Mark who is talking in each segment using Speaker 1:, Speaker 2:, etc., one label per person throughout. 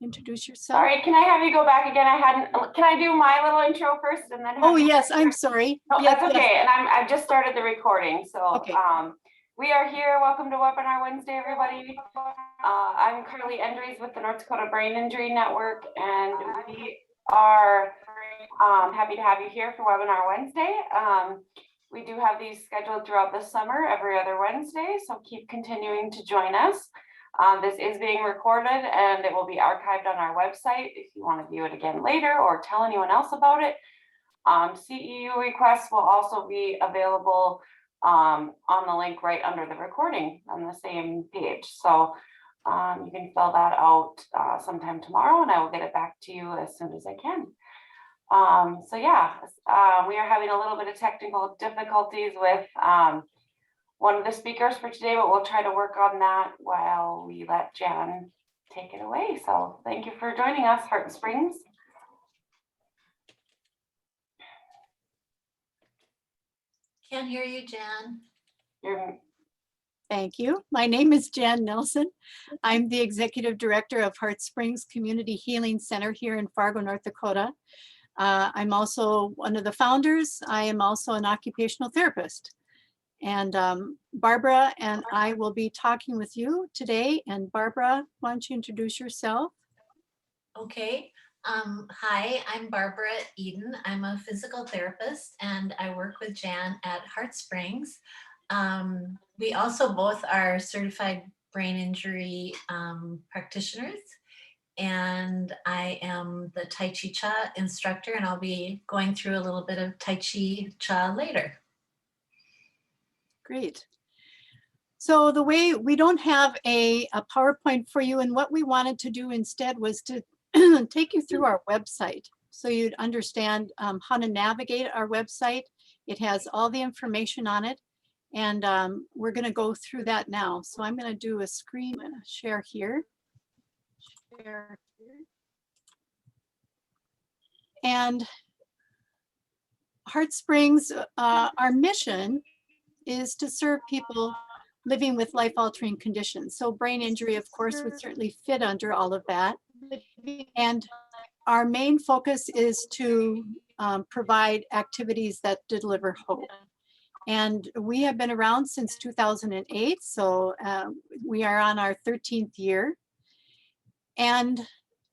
Speaker 1: introduce yourself?
Speaker 2: Sorry, can I have you go back again? Can I do my little intro first and then?
Speaker 1: Oh, yes, I'm sorry.
Speaker 2: No,
Speaker 1: yes,
Speaker 2: that's okay.
Speaker 1: yes.
Speaker 2: And I've just started the recording. So
Speaker 1: Okay.
Speaker 2: we are here. Welcome to Webinar Wednesday, everybody. I'm Carly Endries with the North Dakota Brain Injury Network, and we are happy to have you here for Webinar Wednesday. We do have these scheduled throughout the summer, every other Wednesday, so keep continuing to join us. This is being recorded and it will be archived on our website if you want to view it again later or tell anyone else about it. CEU requests will also be available on the link right under the recording on the same page. So you can fill that out sometime tomorrow and I will get it back to you as soon as I can. So yeah, we are having a little bit of technical difficulties with one of the speakers for today, but we'll try to work on that while we let Jan take it away. So thank you for joining us, HeartSprings.
Speaker 3: Can't hear you, Jan.
Speaker 1: Thank you. My name is Jan Nelson. I'm the Executive Director of HeartSprings Community Healing Center here in Fargo, North Dakota. I'm also one of the founders. I am also an occupational therapist. And Barbara and I will be talking with you today. And Barbara, why don't you introduce yourself?
Speaker 3: Okay. Hi, I'm Barbara Edin. I'm a physical therapist and I work with Jan at HeartSprings. We also both are certified brain injury practitioners. And I am the Tai Chi Cha instructor, and I'll be going through a little bit of Tai Chi Cha later.
Speaker 1: Great. So the way we don't have a PowerPoint for you, and what we wanted to do instead was to take you through our website so you'd understand how to navigate our website. It has all the information on it, and we're going to go through that now. So I'm going to do a screen share here. And HeartSprings, our mission is to serve people living with life-altering conditions. So brain injury, of course, would certainly fit under all of that. And our main focus is to provide activities that deliver hope. And we have been around since 2008, so we are on our 13th year. And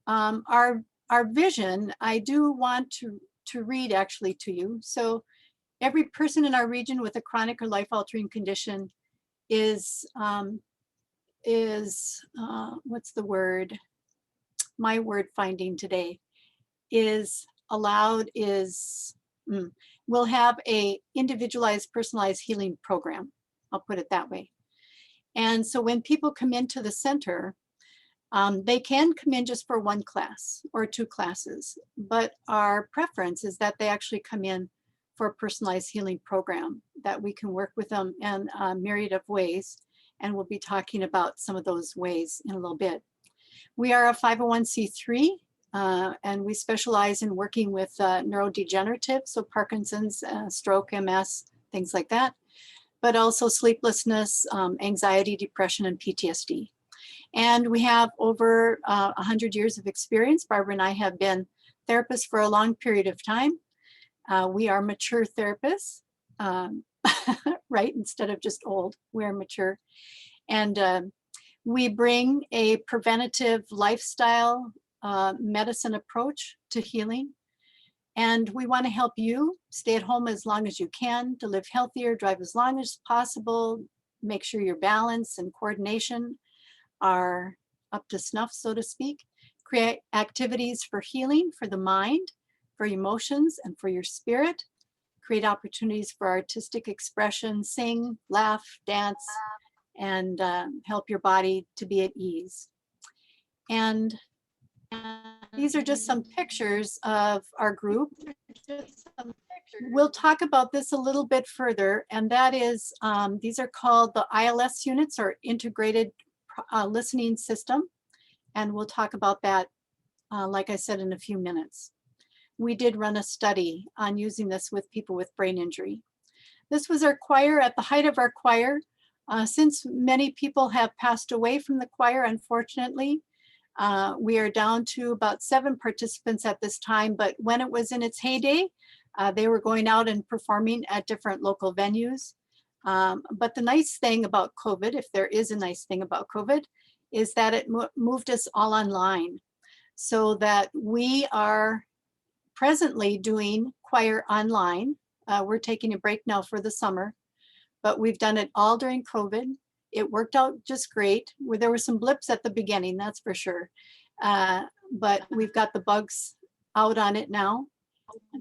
Speaker 1: our vision, I do want to read actually to you. So every person in our region with a chronic or life-altering condition is what's the word? My word finding today is allowed we'll have a individualized, personalized healing program. I'll put it that way. And so when people come into the center, they can come in just for one class or two classes, but our preference is that they actually come in for a personalized healing program that we can work with them in a myriad of ways. And we'll be talking about some of those ways in a little bit. We are a 501c3 and we specialize in working with neurodegenerative, so Parkinson's, stroke, MS, things like that, but also sleeplessness, anxiety, depression, and PTSD. And we have over 100 years of experience. Barbara and I have been therapists for a long period of time. We are mature therapists, right? Instead of just old, we're mature. And we bring a preventative lifestyle medicine approach to healing. And we want to help you stay at home as long as you can, to live healthier, drive as long as possible, make sure your balance and coordination are up to snuff, so to speak. Create activities for healing for the mind, for emotions, and for your spirit. Create opportunities for artistic expression, sing, laugh, dance, and help your body to be at ease. And these are just some pictures of our group. We'll talk about this a little bit further, and that is, these are called the ILS units, or integrated listening system. And we'll talk about that, like I said, in a few minutes. We did run a study on using this with people with brain injury. This was our choir at the height of our choir. Since many people have passed away from the choir, unfortunately, We are down to about 7 participants at this time, but when it was in its heyday, they were going out and performing at different local venues. But the nice thing about COVID, if there is a nice thing about COVID, is that it moved us all online, so that we are presently doing choir online. We're taking a break now for the summer, but we've done it all during COVID. It worked out just great. There were some blips at the beginning, that's for sure. But we've got the bugs out on it now.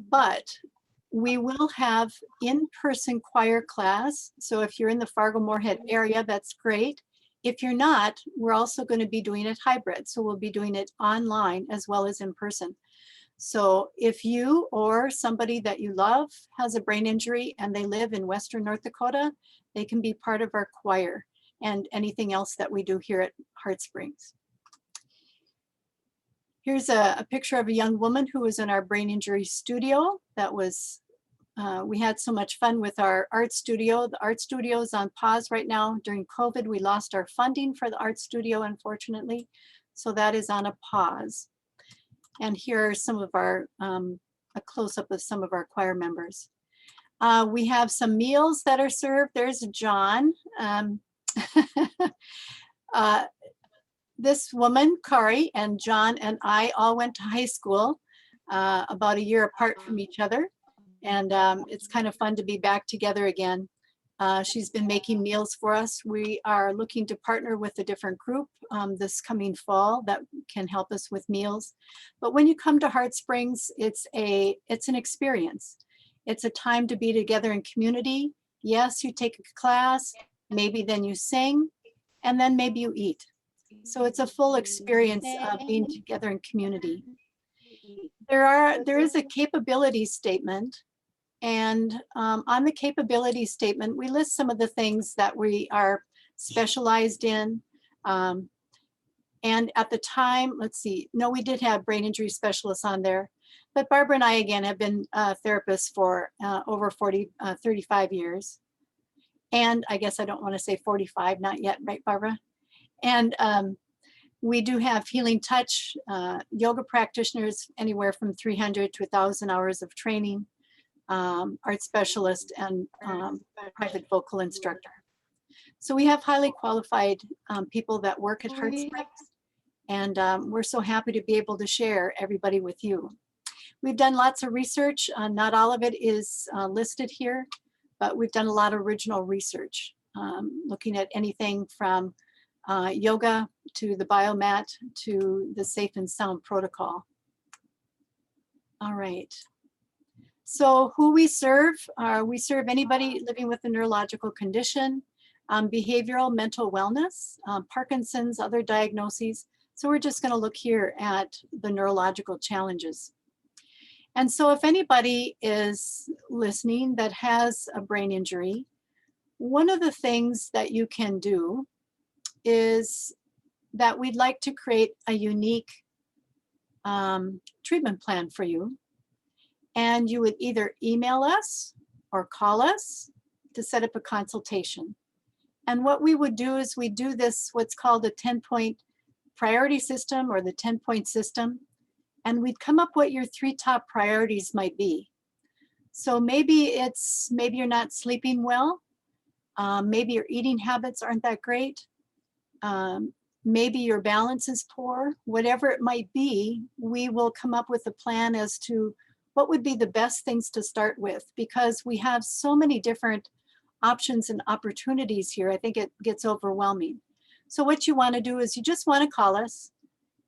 Speaker 1: But we will have in-person choir class. So if you're in the Fargo-Moorhead area, that's great. If you're not, we're also going to be doing it hybrid. So we'll be doing it online as well as in person. So if you or somebody that you love has a brain injury and they live in Western North Dakota, they can be part of our choir and anything else that we do here at HeartSprings. Here's a picture of a young woman who was in our brain injury studio. That was, we had so much fun with our art studio. The art studio is on pause right now. During COVID, we lost our funding for the art studio, unfortunately. So that is on a pause. And here are some of our, a close-up of some of our choir members. We have some meals that are served. There's John. This woman, Kari, and John and I all went to high school about a year apart from each other. And it's kind of fun to be back together again. She's been making meals for us. We are looking to partner with a different group this coming fall that can help us with meals. But when you come to HeartSprings, it's an experience. It's a time to be together in community. Yes, you take a class, maybe then you sing, and then maybe you eat. So it's a full experience of being together in community. There is a capability statement. And on the capability statement, we list some of the things that we are specialized in. And at the time, let's see, no, we did have brain injury specialists on there. But Barbara and I, again, have been therapists for over 35 years. And I guess I don't want to say 45, not yet, right, Barbara? And we do have healing touch, yoga practitioners, anywhere from 300 to 1,000 hours of training. Art specialist, and private vocal instructor. So we have highly qualified people that work at HeartSprings, and we're so happy to be able to share everybody with you. We've done lots of research. Not all of it is listed here, but we've done a lot of original research, looking at anything from yoga to the biomat to the safe and sound protocol. All right. So who we serve anybody living with a neurological condition, behavioral mental wellness, Parkinson's, other diagnoses. So we're just going to look here at the neurological challenges. And so if anybody is listening that has a brain injury, one of the things that you can do is that we'd like to create a unique treatment plan for you. And you would either email us or call us to set up a consultation. And what we would do is we do this, what's called a 10-point priority system or the 10-point system. And we'd come up what your 3 top priorities might be. So maybe you're not sleeping well. Maybe your eating habits aren't that great. Maybe your balance is poor. Whatever it might be, we will come up with a plan as to what would be the best things to start with, because we have so many different options and opportunities here. I think it gets overwhelming. So what you want to do is you just want to call us,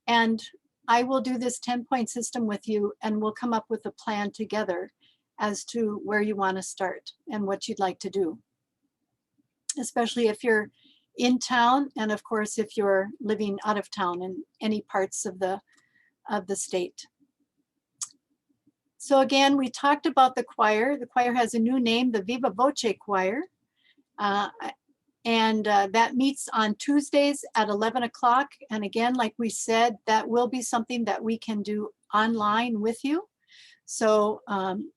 Speaker 1: and I will do this 10-point system with you, and we'll come up with a plan together as to where you want to start and what you'd like to do, especially if you're in town, and of course if you're living out of town in any parts of the state. So again, we talked about the choir. The choir has a new name, the Viva Voce Choir. That meets on Tuesdays at 11 o'clock. And again, like we said, that will be something that we can do online with you. So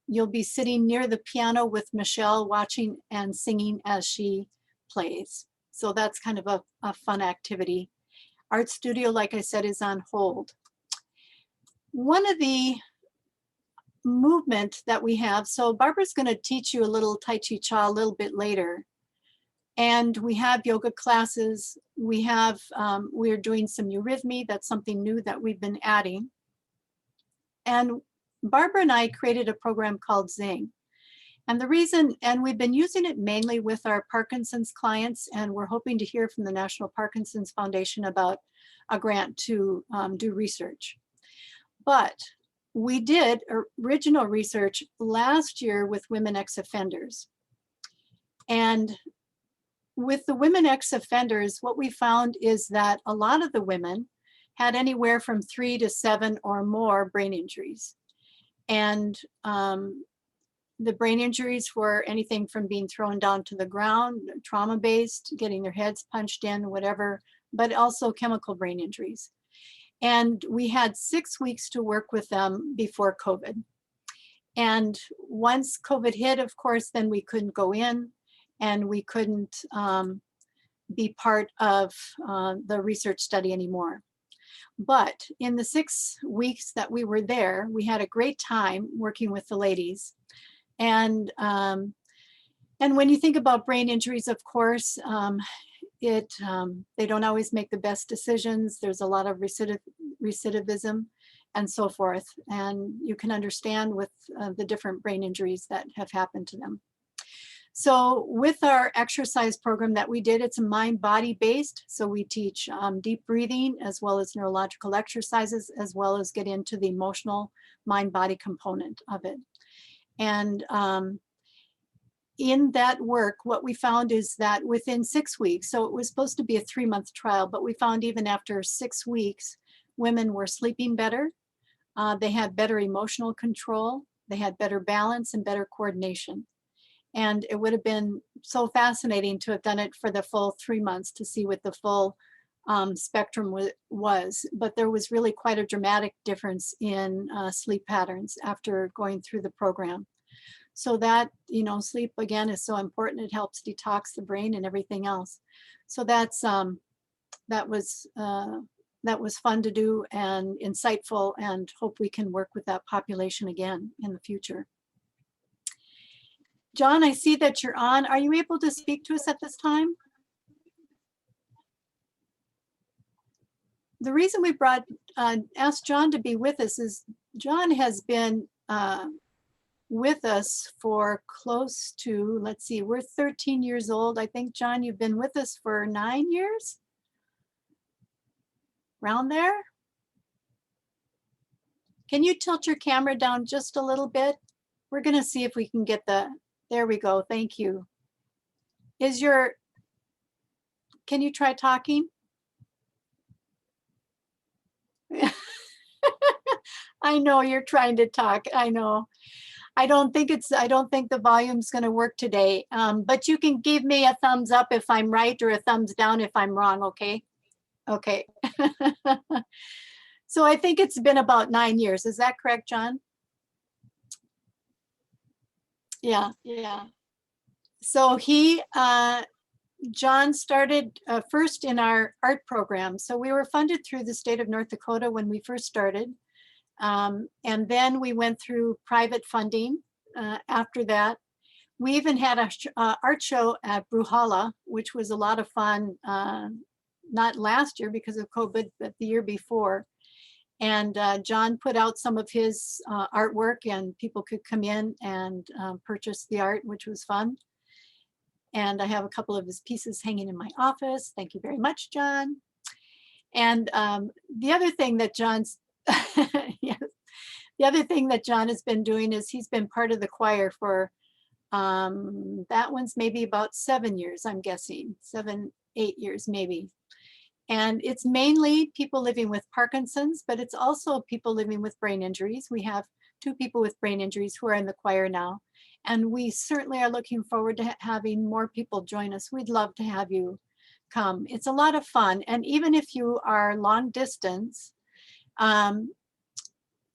Speaker 1: you'll be sitting near the piano with Michelle, watching and singing as she plays. So that's kind of a fun activity. art studio, like I said, is on hold. One of the movement that we have, so Barbara's going to teach you a little Tai Chi Cha a little bit later. And we have yoga classes. We have, we're doing some eurythmy. That's something new that we've been adding. And Barbara and I created a program called Zing. And the reason, and we've been using it mainly with our Parkinson's clients, and we're hoping to hear from the National Parkinson's Foundation about a grant to do research. But we did original research last year with women ex-offenders. And with the women ex-offenders, what we found is that a lot of the women had anywhere from 3 to 7 or more brain injuries. And the brain injuries were anything from being thrown down to the ground, trauma-based, getting their heads punched in, whatever, but also chemical brain injuries. And we had 6 weeks to work with them before COVID. And once COVID hit, of course, then we couldn't go in and we couldn't be part of the research study anymore. But in the 6 weeks that we were there, we had a great time working with the ladies. And when you think about brain injuries, of course, they don't always make the best decisions. There's a lot of recidivism and so forth. And you can understand with the different brain injuries that have happened to them. So with our exercise program that we did, it's mind-body based. So we teach deep breathing as well as neurological exercises, as well as get into the emotional mind-body component of it. And in that work, what we found is that within 6 weeks, so it was supposed to be a 3-month trial, but we found even after 6 weeks, women were sleeping better. They had better emotional control. They had better balance and better coordination. And it would have been so fascinating to have done it for the full 3 months to see what the full spectrum was. But there was really quite a dramatic difference in sleep patterns after going through the program. So that, you know, sleep again is so important. It helps detox the brain and everything else. So that's that was fun to do and insightful, and hope we can work with that population again in the future. John, I see that you're on. Are you able to speak to us at this time? The reason we asked John to be with us is John has been with us for close to, let's see, we're 13 years old. I think, John, you've been with us for 9 years? Around there? Can you tilt your camera down just a little bit? We're gonna see if we can get there we go, thank you. Can you try talking? I know you're trying to talk, I know. I don't think the volume's gonna work today, but you can give me a thumbs up if I'm right or a thumbs down if I'm wrong, okay? Okay. So I think it's been about 9 years, is that correct, John? Yeah. So John started first in our art program. So we were funded through the state of North Dakota when we first started. And then we went through private funding after that. We even had a art show at Bruhala, which was a lot of fun, not last year because of COVID, but the year before. And John put out some of his artwork, and people could come in and purchase the art, which was fun. And I have a couple of his pieces hanging in my office. Thank you very much, John. And the other thing that John's, yes, the other thing that John has been doing is he's been part of the choir for, that one's maybe about 7 years, I'm guessing, 7, 8 years maybe. And it's mainly people living with Parkinson's, but it's also people living with brain injuries. We have 2 people with brain injuries who are in the choir now. And we certainly are looking forward to having more people join us. We'd love to have you come. It's a lot of fun. And even if you are long distance,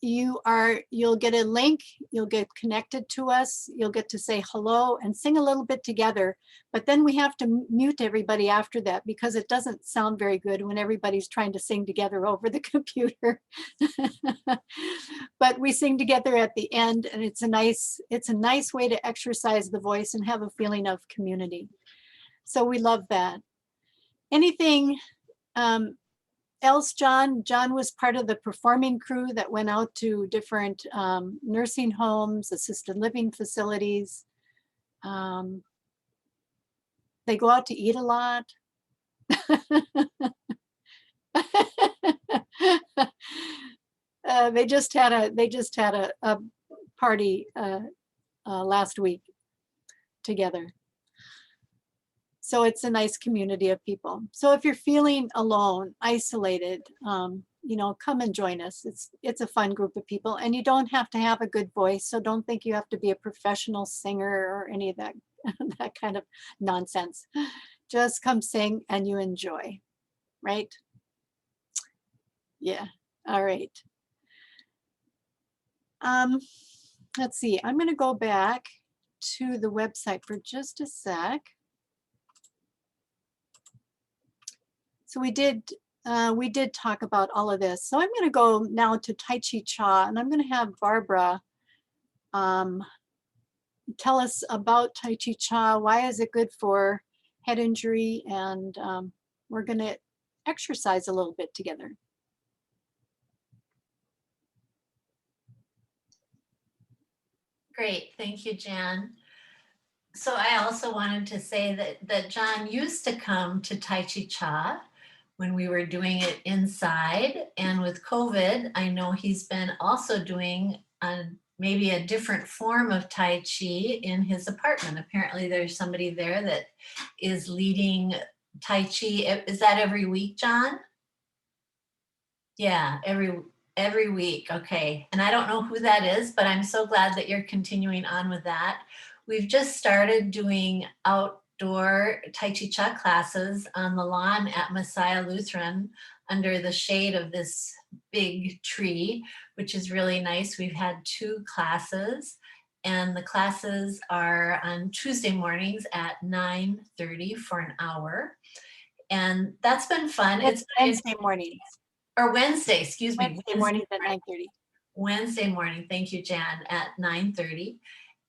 Speaker 1: you'll get a link, you'll get connected to us, you'll get to say hello and sing a little bit together, but then we have to mute everybody after that because it doesn't sound very good when everybody's trying to sing together over the computer. But we sing together at the end, and it's a nice way to exercise the voice and have a feeling of community. So we love that. Anything else, John? John was part of the performing crew that went out to different nursing homes, assisted living facilities. They go out to eat a lot. They just had a party last week together. So it's a nice community of people. So if you're feeling alone, isolated, you know, come and join us. It's a fun group of people, and you don't have to have a good voice. So don't think you have to be a professional singer or any of that, that kind of nonsense. Just come sing and you enjoy, right? Yeah, all right. Let's see, I'm gonna go back to the website for just a sec. So we did talk about all of this. So I'm going to go now to Tai Chi Cha, and I'm going to have Barbara tell us about Tai Chi Cha. Why is it good for head injury? And we're going to exercise a little bit together.
Speaker 3: Great, thank you, Jan. So I also wanted to say that John used to come to Tai Chi Cha when we were doing it inside, and with COVID, I know he's been also doing maybe a different form of Tai Chi in his apartment. Apparently there's somebody there that is leading Tai Chi. Is that every week, John? Yeah, every week. Okay. And I don't know who that is, but I'm so glad that you're continuing on with that. We've just started doing outdoor Tai Chi Cha classes on the lawn at Messiah Lutheran under the shade of this big tree, which is really nice. We've had 2 classes, and the classes are on Tuesday mornings at 9:30 for an hour. And that's been fun. It's
Speaker 1: Wednesday mornings.
Speaker 3: Or Wednesday, excuse me.
Speaker 1: Wednesday mornings at 9:30.
Speaker 3: Wednesday morning, thank you, Jan, at 9:30.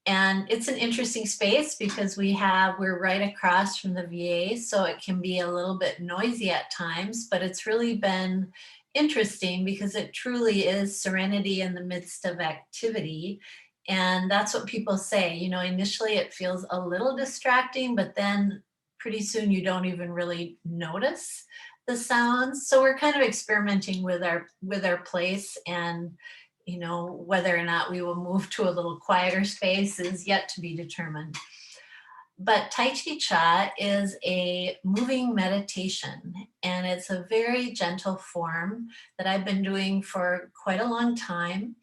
Speaker 3: And it's an interesting space because we're right across from the VA, so it can be a little bit noisy at times, but it's really been interesting because it truly is serenity in the midst of activity. And that's what people say, you know, initially it feels a little distracting, but then pretty soon you don't even really notice the sounds. So we're kind of experimenting with our place, and you know, whether or not we will move to a little quieter space is yet to be determined. But Tai Chi Cha is a moving meditation, and it's a very gentle form that I've been doing for quite a long time.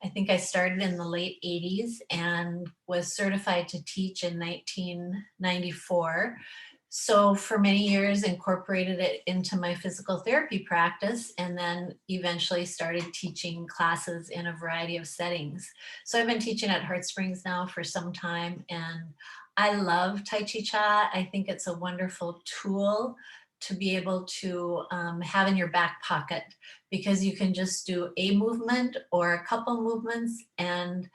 Speaker 3: I think I started in the late 80s and was certified to teach in 1994. So for many years incorporated it into my physical therapy practice, and then eventually started teaching classes in a variety of settings. So I've been teaching at HeartSprings now for some time, and I love Tai Chi Cha. I think it's a wonderful tool to be able to have in your back pocket, because you can just do a movement or a couple movements. And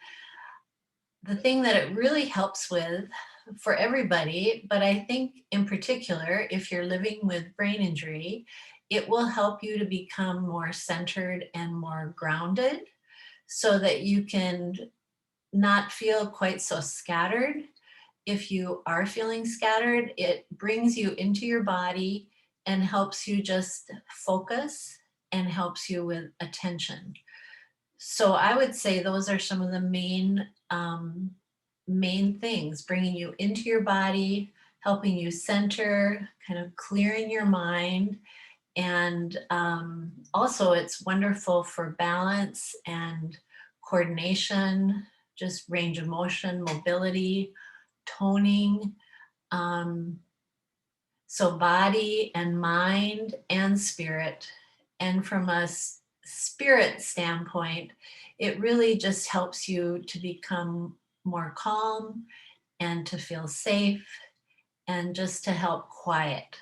Speaker 3: the thing that it really helps with for everybody, but I think in particular, if you're living with brain injury, it will help you to become more centered and more grounded so that you can not feel quite so scattered. If you are feeling scattered, it brings you into your body and helps you just focus and helps you with attention. So I would say those are some of the main things: bringing you into your body, helping you center, kind of clearing your mind. And also it's wonderful for balance and coordination, just range of motion, mobility, toning. So body and mind and spirit. And from a spirit standpoint, it really just helps you to become more calm and to feel safe and just to help quiet.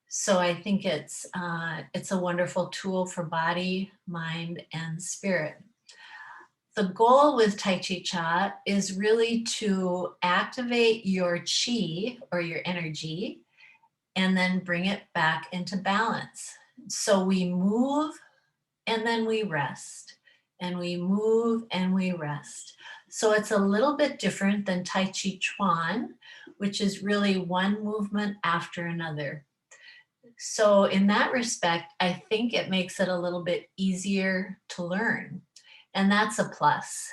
Speaker 3: So I think it's a wonderful tool for body, mind, and spirit. The goal with Tai Chi Cha is really to activate your chi or your energy and then bring it back into balance. So we move and then we rest, and we move and we rest. So it's a little bit different than Tai Chi Chuan, which is really one movement after another. So in that respect, I think it makes it a little bit easier to learn, and that's a plus.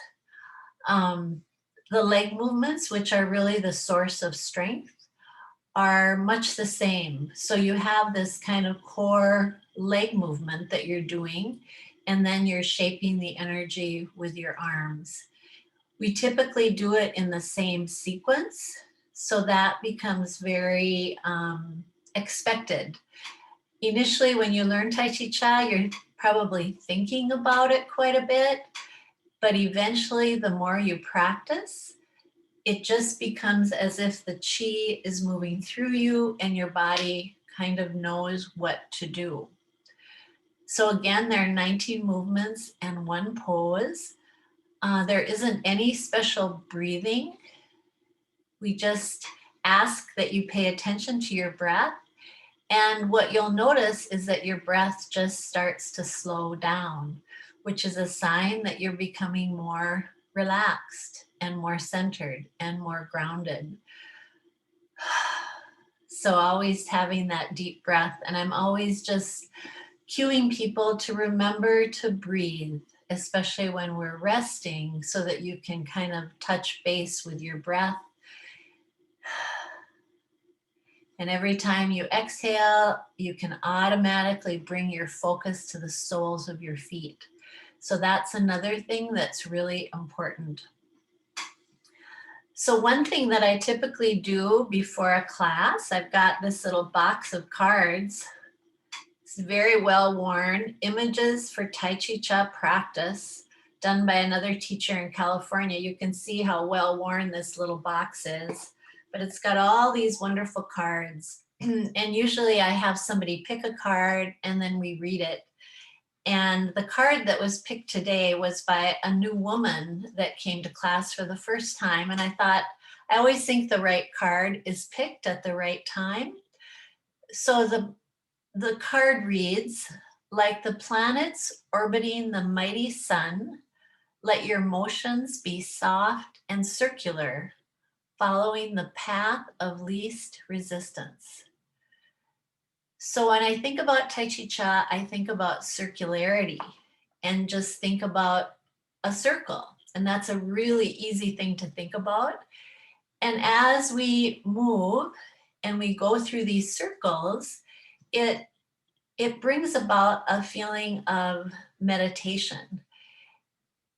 Speaker 3: The leg movements, which are really the source of strength, are much the same. So you have this kind of core leg movement that you're doing, and then you're shaping the energy with your arms. We typically do it in the same sequence, so that becomes very expected. Initially, when you learn Tai Chi Cha, you're probably thinking about it quite a bit, but eventually the more you practice, it just becomes as if the chi is moving through you and your body kind of knows what to do. So again, there are 19 movements and one pose. There isn't any special breathing. We just ask that you pay attention to your breath. And what you'll notice is that your breath just starts to slow down, which is a sign that you're becoming more relaxed and more centered and more grounded. So always having that deep breath. And I'm always just cueing people to remember to breathe, especially when we're resting, so that you can kind of touch base with your breath. And every time you exhale, you can automatically bring your focus to the soles of your feet. So that's another thing that's really important. So one thing that I typically do before a class, I've got this little box of cards. It's very well worn, images for Tai Chi Cha practice, done by another teacher in California. You can see how well worn this little box is, but it's got all these wonderful cards. And usually I have somebody pick a card and then we read it. And the card that was picked today was by a new woman that came to class for the first time. And I thought, I always think the right card is picked at the right time. So the card reads, like the planets orbiting the mighty sun, let your motions be soft and circular, following the path of least resistance. So when I think about Tai Chi Cha, I think about circularity and just think about a circle. And that's a really easy thing to think about. And as we move and we go through these circles, it brings about a feeling of meditation.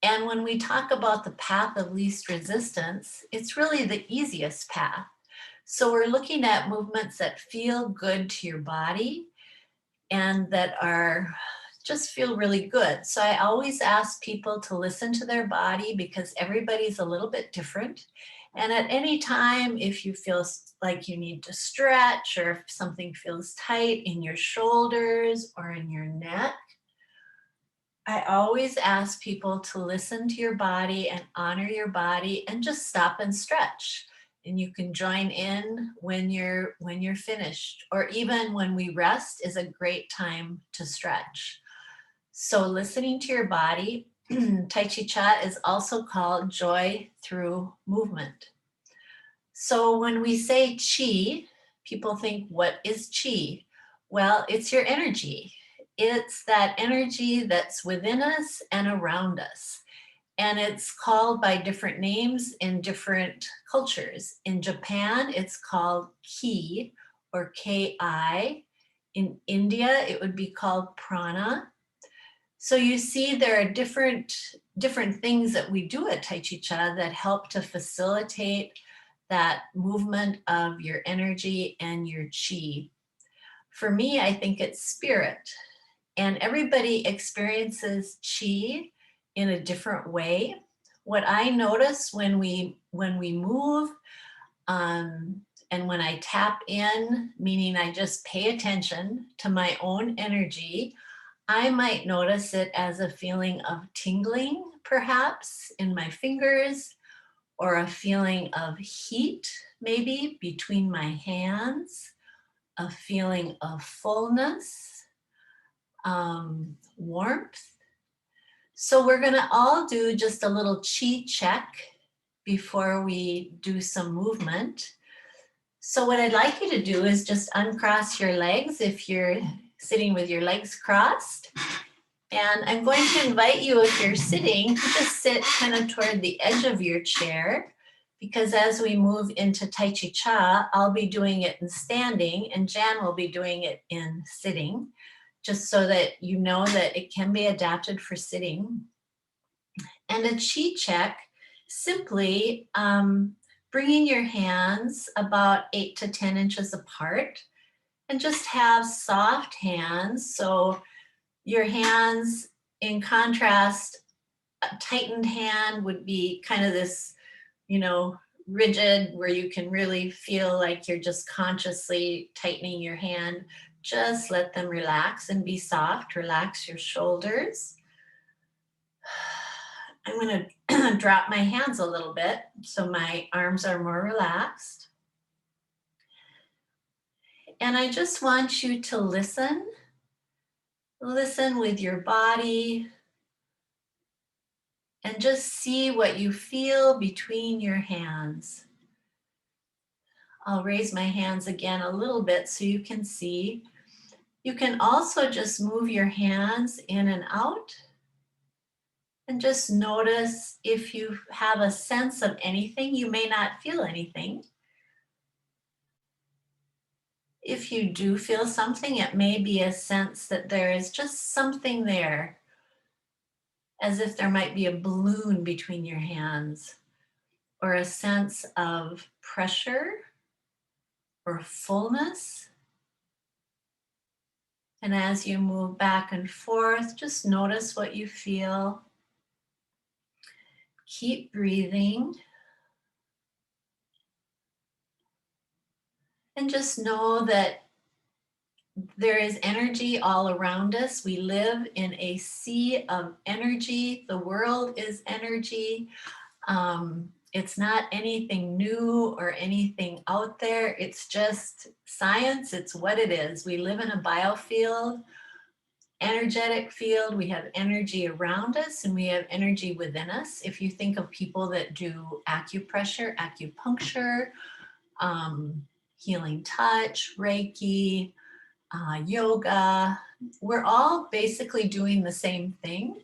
Speaker 3: And when we talk about the path of least resistance, it's really the easiest path. So we're looking at movements that feel good to your body and that are just feel really good. So I always ask people to listen to their body because everybody's a little bit different. And at any time, if you feel like you need to stretch or if something feels tight in your shoulders or in your neck, I always ask people to listen to your body and honor your body and just stop and stretch. And you can join in when you're finished, or even when we rest is a great time to stretch. So listening to your body, Tai Chi Cha is also called joy through movement. So when we say chi, people think, what is chi? Well, it's your energy. It's that energy that's within us and around us. And it's called by different names in different cultures. In Japan, it's called ki or ki. In India, it would be called prana. So you see there are different things that we do at Tai Chi Cha that help to facilitate that movement of your energy and your chi. For me, I think it's spirit. And everybody experiences chi in a different way. What I notice when we move, and when I tap in, meaning I just pay attention to my own energy, I might notice it as a feeling of tingling, perhaps in my fingers, or a feeling of heat, maybe between my hands, a feeling of fullness, warmth. So we're going to all do just a little chi check before we do some movement. So what I'd like you to do is just uncross your legs if you're sitting with your legs crossed. And I'm going to invite you, if you're sitting, to just sit kind of toward the edge of your chair, because as we move into Tai Chi Cha, I'll be doing it in standing and Jan will be doing it in sitting, just so that you know that it can be adapted for sitting. And a chi check, simply bringing your hands about 8 to 10 inches apart and just have soft hands. So your hands, in contrast, a tightened hand would be kind of this, rigid, where you can really feel like you're just consciously tightening your hand. Just let them relax and be soft. Relax your shoulders. I'm going to drop my hands a little bit so my arms are more relaxed. And I just want you to listen. Listen with your body and just see what you feel between your hands. I'll raise my hands again a little bit so you can see. You can also just move your hands in and out. And just notice if you have a sense of anything. You may not feel anything. If you do feel something, it may be a sense that there is just something there, as if there might be a balloon between your hands, or a sense of pressure or fullness. And as you move back and forth, just notice what you feel. Keep breathing. And just know that there is energy all around us. We live in a sea of energy. The world is energy. It's not anything new or anything out there. It's just science. It's what it is. We live in a biofield, energetic field. We have energy around us and we have energy within us. If you think of people that do acupressure, acupuncture, healing touch, Reiki, yoga, we're all basically doing the same thing.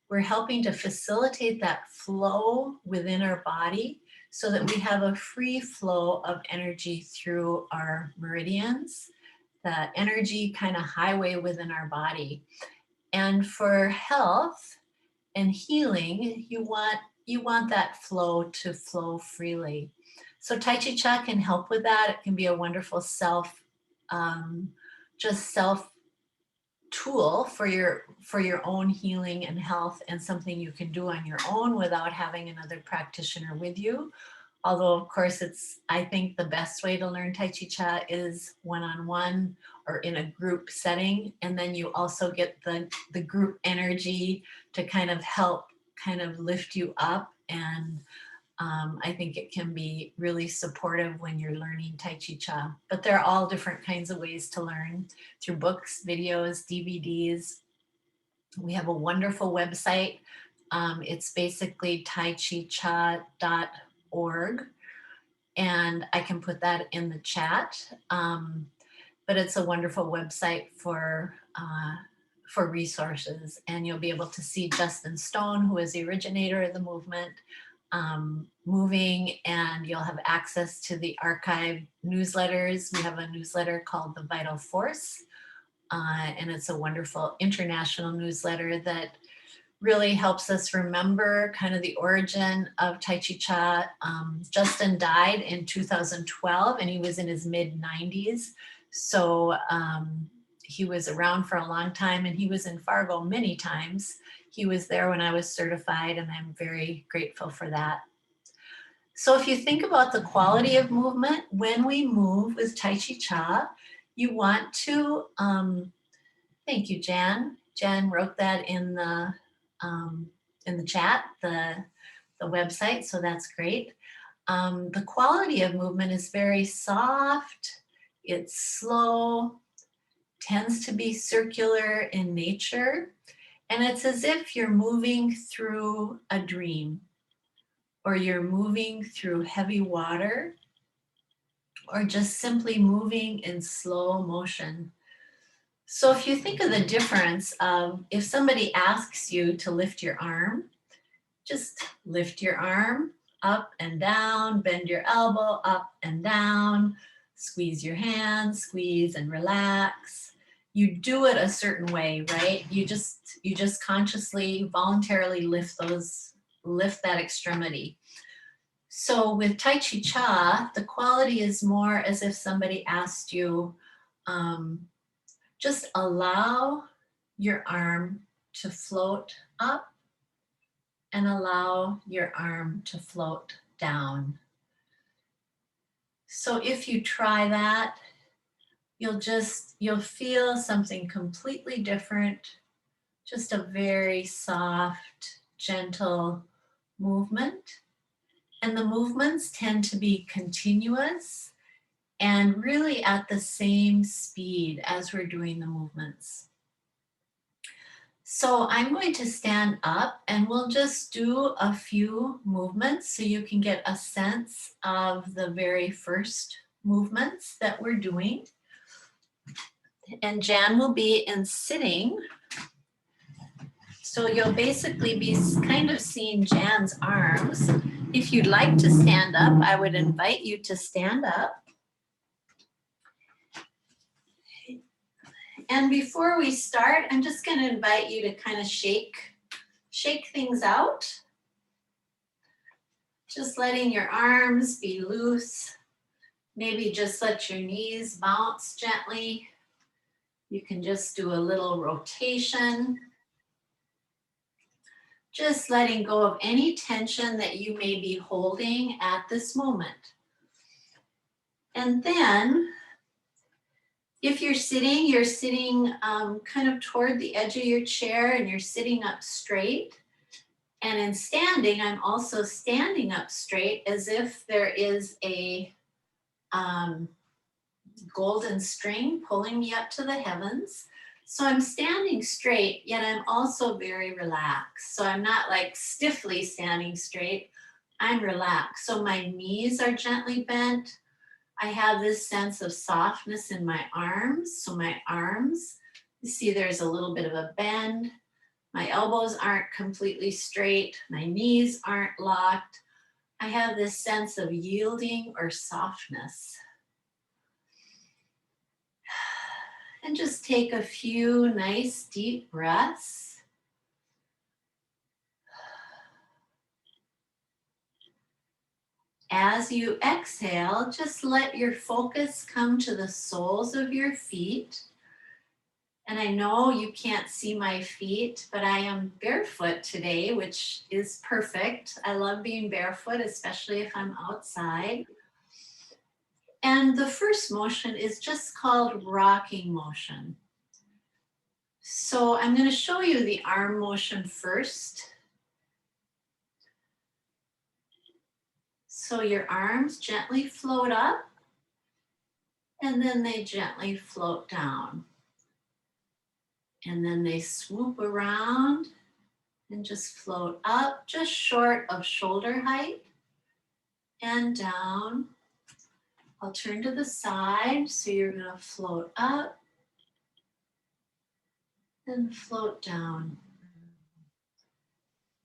Speaker 3: We're helping to facilitate that flow within our body so that we have a free flow of energy through our meridians, the energy kind of highway within our body. And for health and healing, you want that flow to flow freely. So Tai Chi Cha can help with that. It can be a wonderful self tool for your own healing and health, and something you can do on your own without having another practitioner with you. Although, of course, I think the best way to learn Tai Chi Cha is one-on-one or in a group setting. And then you also get the group energy to kind of help lift you up. And I think it can be really supportive when you're learning Tai Chi Cha. But there are all different kinds of ways to learn, through books, videos, DVDs. We have a wonderful website. It's basically taichicha.org. And I can put that in the chat. But it's a wonderful website for resources. And you'll be able to see Justin Stone, who is the originator of the movement, moving, and you'll have access to the archived newsletters. We have a newsletter called The Vital Force, and it's a wonderful international newsletter that really helps us remember kind of the origin of Tai Chi Cha. Justin died in 2012 and he was in his mid-90s. So he was around for a long time, and he was in Fargo many times. He was there when I was certified, and I'm very grateful for that. So if you think about the quality of movement, when we move with Tai Chi Cha, you want to, thank you, Jan. Jan wrote that in the chat, the website, so that's great. The quality of movement is very soft, it's slow, tends to be circular in nature, and it's as if you're moving through a dream, or you're moving through heavy water, or just simply moving in slow motion. So if you think of the difference of if somebody asks you to lift your arm, just lift your arm up and down, bend your elbow up and down, squeeze your hands, squeeze and relax. You do it a certain way, right? You just consciously, voluntarily lift that extremity. So with Tai Chi Cha, the quality is more as if somebody asked you, just allow your arm to float up and allow your arm to float down. So if you try that, you'll feel something completely different, just a very soft, gentle movement. And the movements tend to be continuous and really at the same speed as we're doing the movements. So I'm going to stand up and we'll just do a few movements so you can get a sense of the very first movements that we're doing. And Jan will be in sitting. So you'll basically be kind of seeing Jan's arms. If you'd like to stand up, I would invite you to stand up. And before we start, I'm just going to invite you to kind of shake things out. Just letting your arms be loose. Maybe just let your knees bounce gently. You can just do a little rotation. Just letting go of any tension that you may be holding at this moment. And then, if you're sitting kind of toward the edge of your chair and you're sitting up straight. And in standing, I'm also standing up straight as if there is a golden string pulling me up to the heavens. So I'm standing straight, yet I'm also very relaxed. So I'm not like stiffly standing straight, I'm relaxed. So my knees are gently bent. I have this sense of softness in my arms. So my arms, you see there's a little bit of a bend. My elbows aren't completely straight. My knees aren't locked. I have this sense of yielding or softness. And just take a few nice deep breaths. As you exhale, just let your focus come to the soles of your feet. And I know you can't see my feet, but I am barefoot today, which is perfect. I love being barefoot, especially if I'm outside. And the first motion is just called rocking motion. So I'm going to show you the arm motion first. So your arms gently float up, and then they gently float down. And then they swoop around and just float up, just short of shoulder height, and down. I'll turn to the side, so you're going to float up and float down.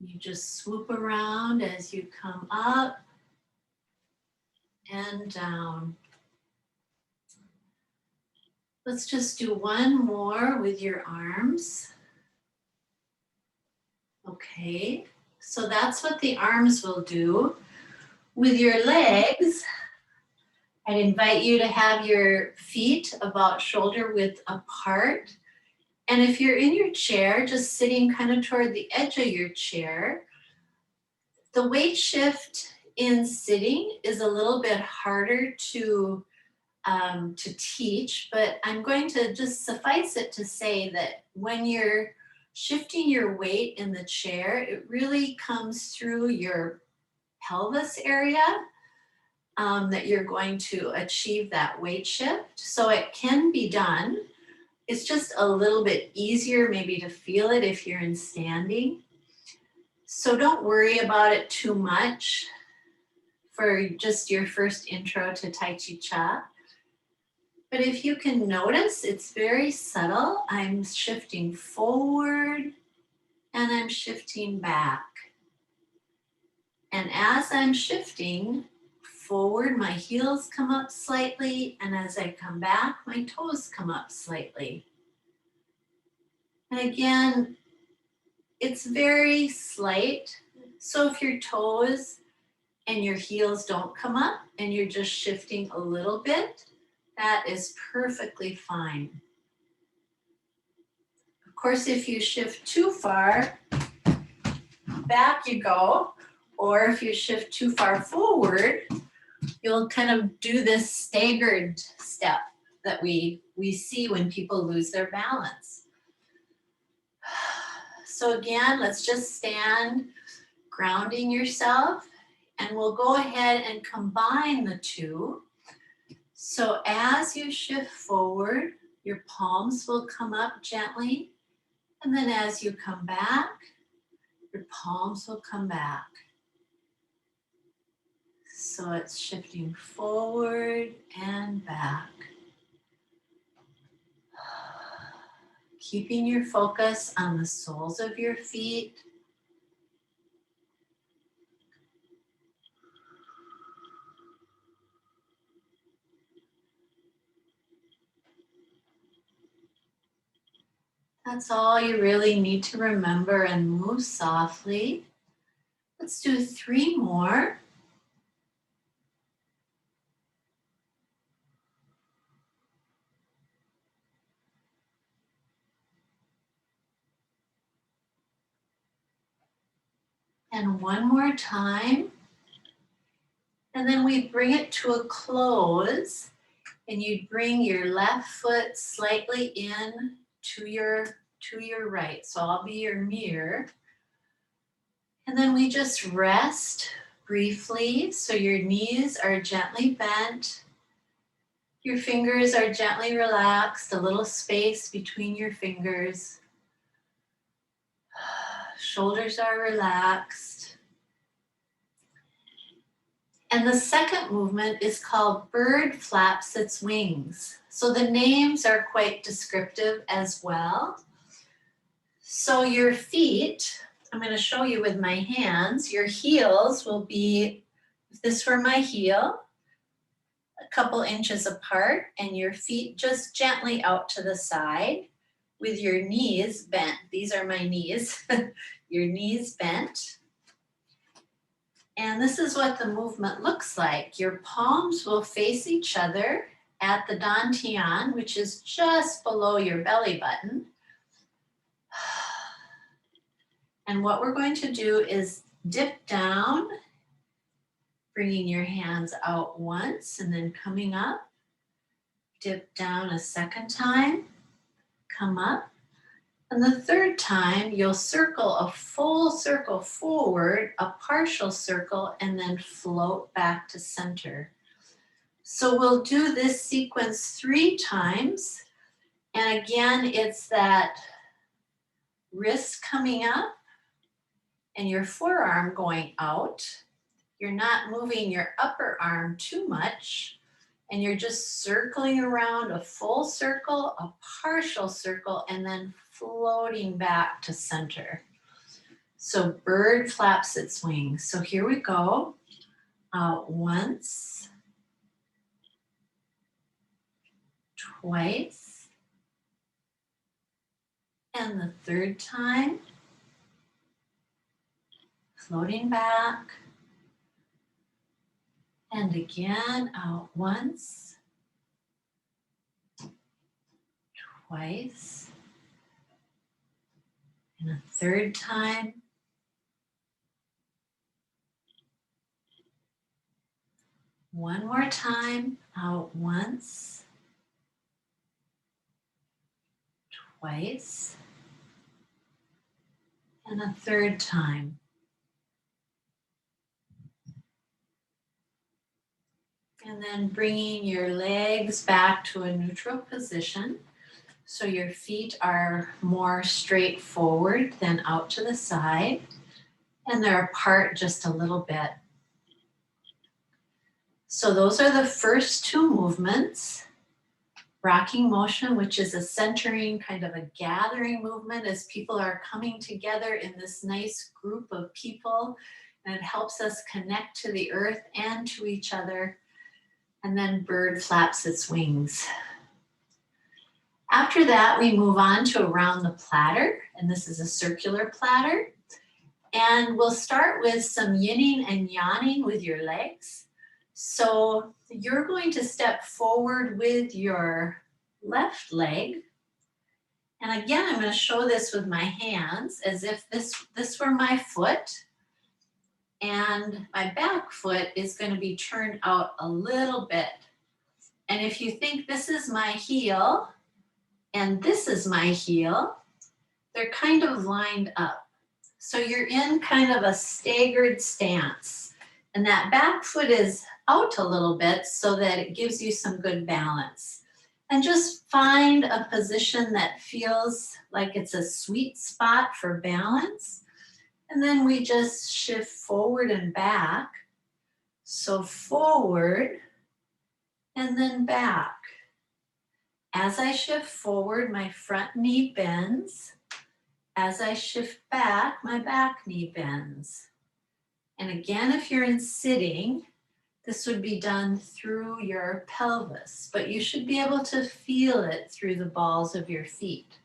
Speaker 3: You just swoop around as you come up and down. Let's just do one more with your arms. Okay, so that's what the arms will do. With your legs, I'd invite you to have your feet about shoulder width apart. And if you're in your chair, just sitting kind of toward the edge of your chair, the weight shift in sitting is a little bit harder to teach, but I'm going to just suffice it to say that when you're shifting your weight in the chair, it really comes through your pelvis area that you're going to achieve that weight shift. So it can be done. It's just a little bit easier maybe to feel it if you're in standing. So don't worry about it too much for just your first intro to Tai Chi Cha. But if you can notice, it's very subtle. I'm shifting forward and I'm shifting back. And as I'm shifting forward, my heels come up slightly, and as I come back, my toes come up slightly. And again, it's very slight. So if your toes and your heels don't come up and you're just shifting a little bit, that is perfectly fine. Of course, if you shift too far, back you go. Or if you shift too far forward, you'll kind of do this staggered step that we see when people lose their balance. So again, let's just stand, grounding yourself, and we'll go ahead and combine the two. So as you shift forward, your palms will come up gently, and then as you come back, your palms will come back. So it's shifting forward and back. Keeping your focus on the soles of your feet. That's all you really need to remember, and move softly. Let's do 3 more. And 1 more time. And then we bring it to a close, and you bring your left foot slightly in to your right. So I'll be your mirror. And then we just rest briefly. So your knees are gently bent. Your fingers are gently relaxed, a little space between your fingers. Shoulders are relaxed. And the second movement is called bird flaps its wings. So the names are quite descriptive as well. So your feet, I'm going to show you with my hands, your heels will be, if this were my heel, a couple inches apart, and your feet just gently out to the side with your knees bent. These are my knees. Your knees bent. And this is what the movement looks like. Your palms will face each other at the dantian, which is just below your belly button. And what we're going to do is dip down, bringing your hands out once and then coming up. Dip down a second time, come up. And the third time, you'll circle a full circle forward, a partial circle, and then float back to center. So we'll do this sequence 3 times. And again, it's that wrist coming up and your forearm going out. You're not moving your upper arm too much. And you're just circling around a full circle, a partial circle, and then floating back to center. So bird flaps its wings. So here we go. Once, twice, and the third time. Floating back. And again, out once, twice, and a third time. One more time, out once, twice, and a third time. And then bringing your legs back to a neutral position. So your feet are more straight forward than out to the side. And they're apart just a little bit. So those are the first two movements. Rocking motion, which is a centering, kind of a gathering movement as people are coming together in this nice group of people. And it helps us connect to the earth and to each other. And then bird flaps its wings. After that, we move on to around the platter. And this is a circular platter. And we'll start with some yinning and yanning with your legs. So you're going to step forward with your left leg. And again, I'm going to show this with my hands as if this were my foot. And my back foot is going to be turned out a little bit. And if you think this is my heel and this is my heel, they're kind of lined up. So you're in kind of a staggered stance. And that back foot is out a little bit so that it gives you some good balance. And just find a position that feels like it's a sweet spot for balance. And then we just shift forward and back. So forward and then back. As I shift forward, my front knee bends. As I shift back, my back knee bends. And again, if you're in sitting, this would be done through your pelvis, but you should be able to feel it through the balls of your feet.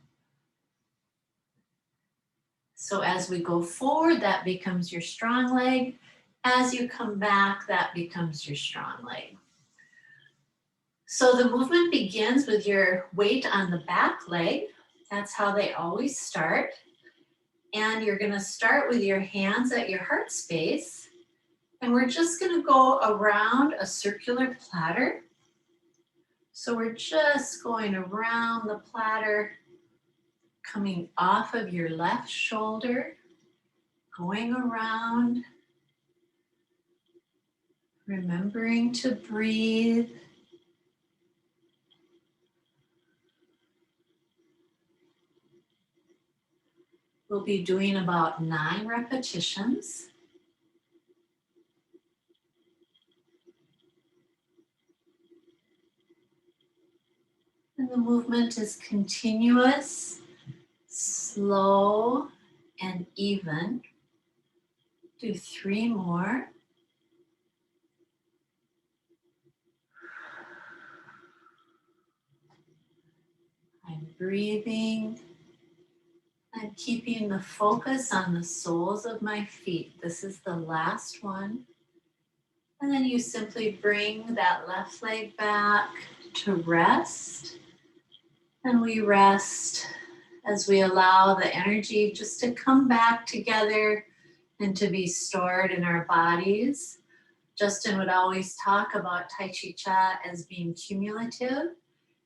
Speaker 3: So as we go forward, that becomes your strong leg. As you come back, that becomes your strong leg. So the movement begins with your weight on the back leg. That's how they always start. And you're going to start with your hands at your heart space. And we're just going to go around a circular platter. So we're just going around the platter, coming off of your left shoulder, going around, remembering to breathe. We'll be doing about 9 repetitions. And the movement is continuous, slow, and even. Do 3 more. I'm breathing. I'm keeping the focus on the soles of my feet. This is the last one. And then you simply bring that left leg back to rest. And we rest as we allow the energy just to come back together and to be stored in our bodies. Justin would always talk about Tai Chi Cha as being cumulative.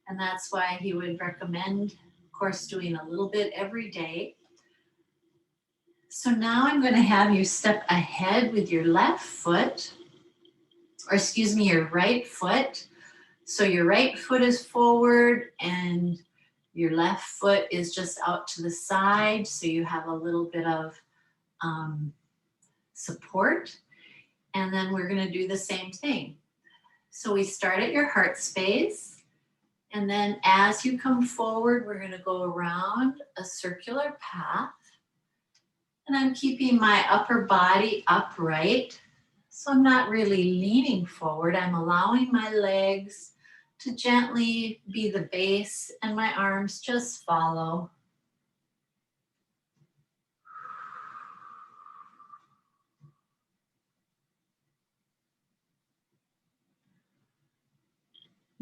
Speaker 3: And that's why he would recommend, of course, doing a little bit every day. So now I'm going to have you step ahead with your left foot, or excuse me, your right foot. So your right foot is forward and your left foot is just out to the side. So you have a little bit of support. And then we're going to do the same thing. So we start at your heart space. And then as you come forward, we're going to go around a circular path. And I'm keeping my upper body upright. So I'm not really leaning forward. I'm allowing my legs to gently be the base and my arms just follow.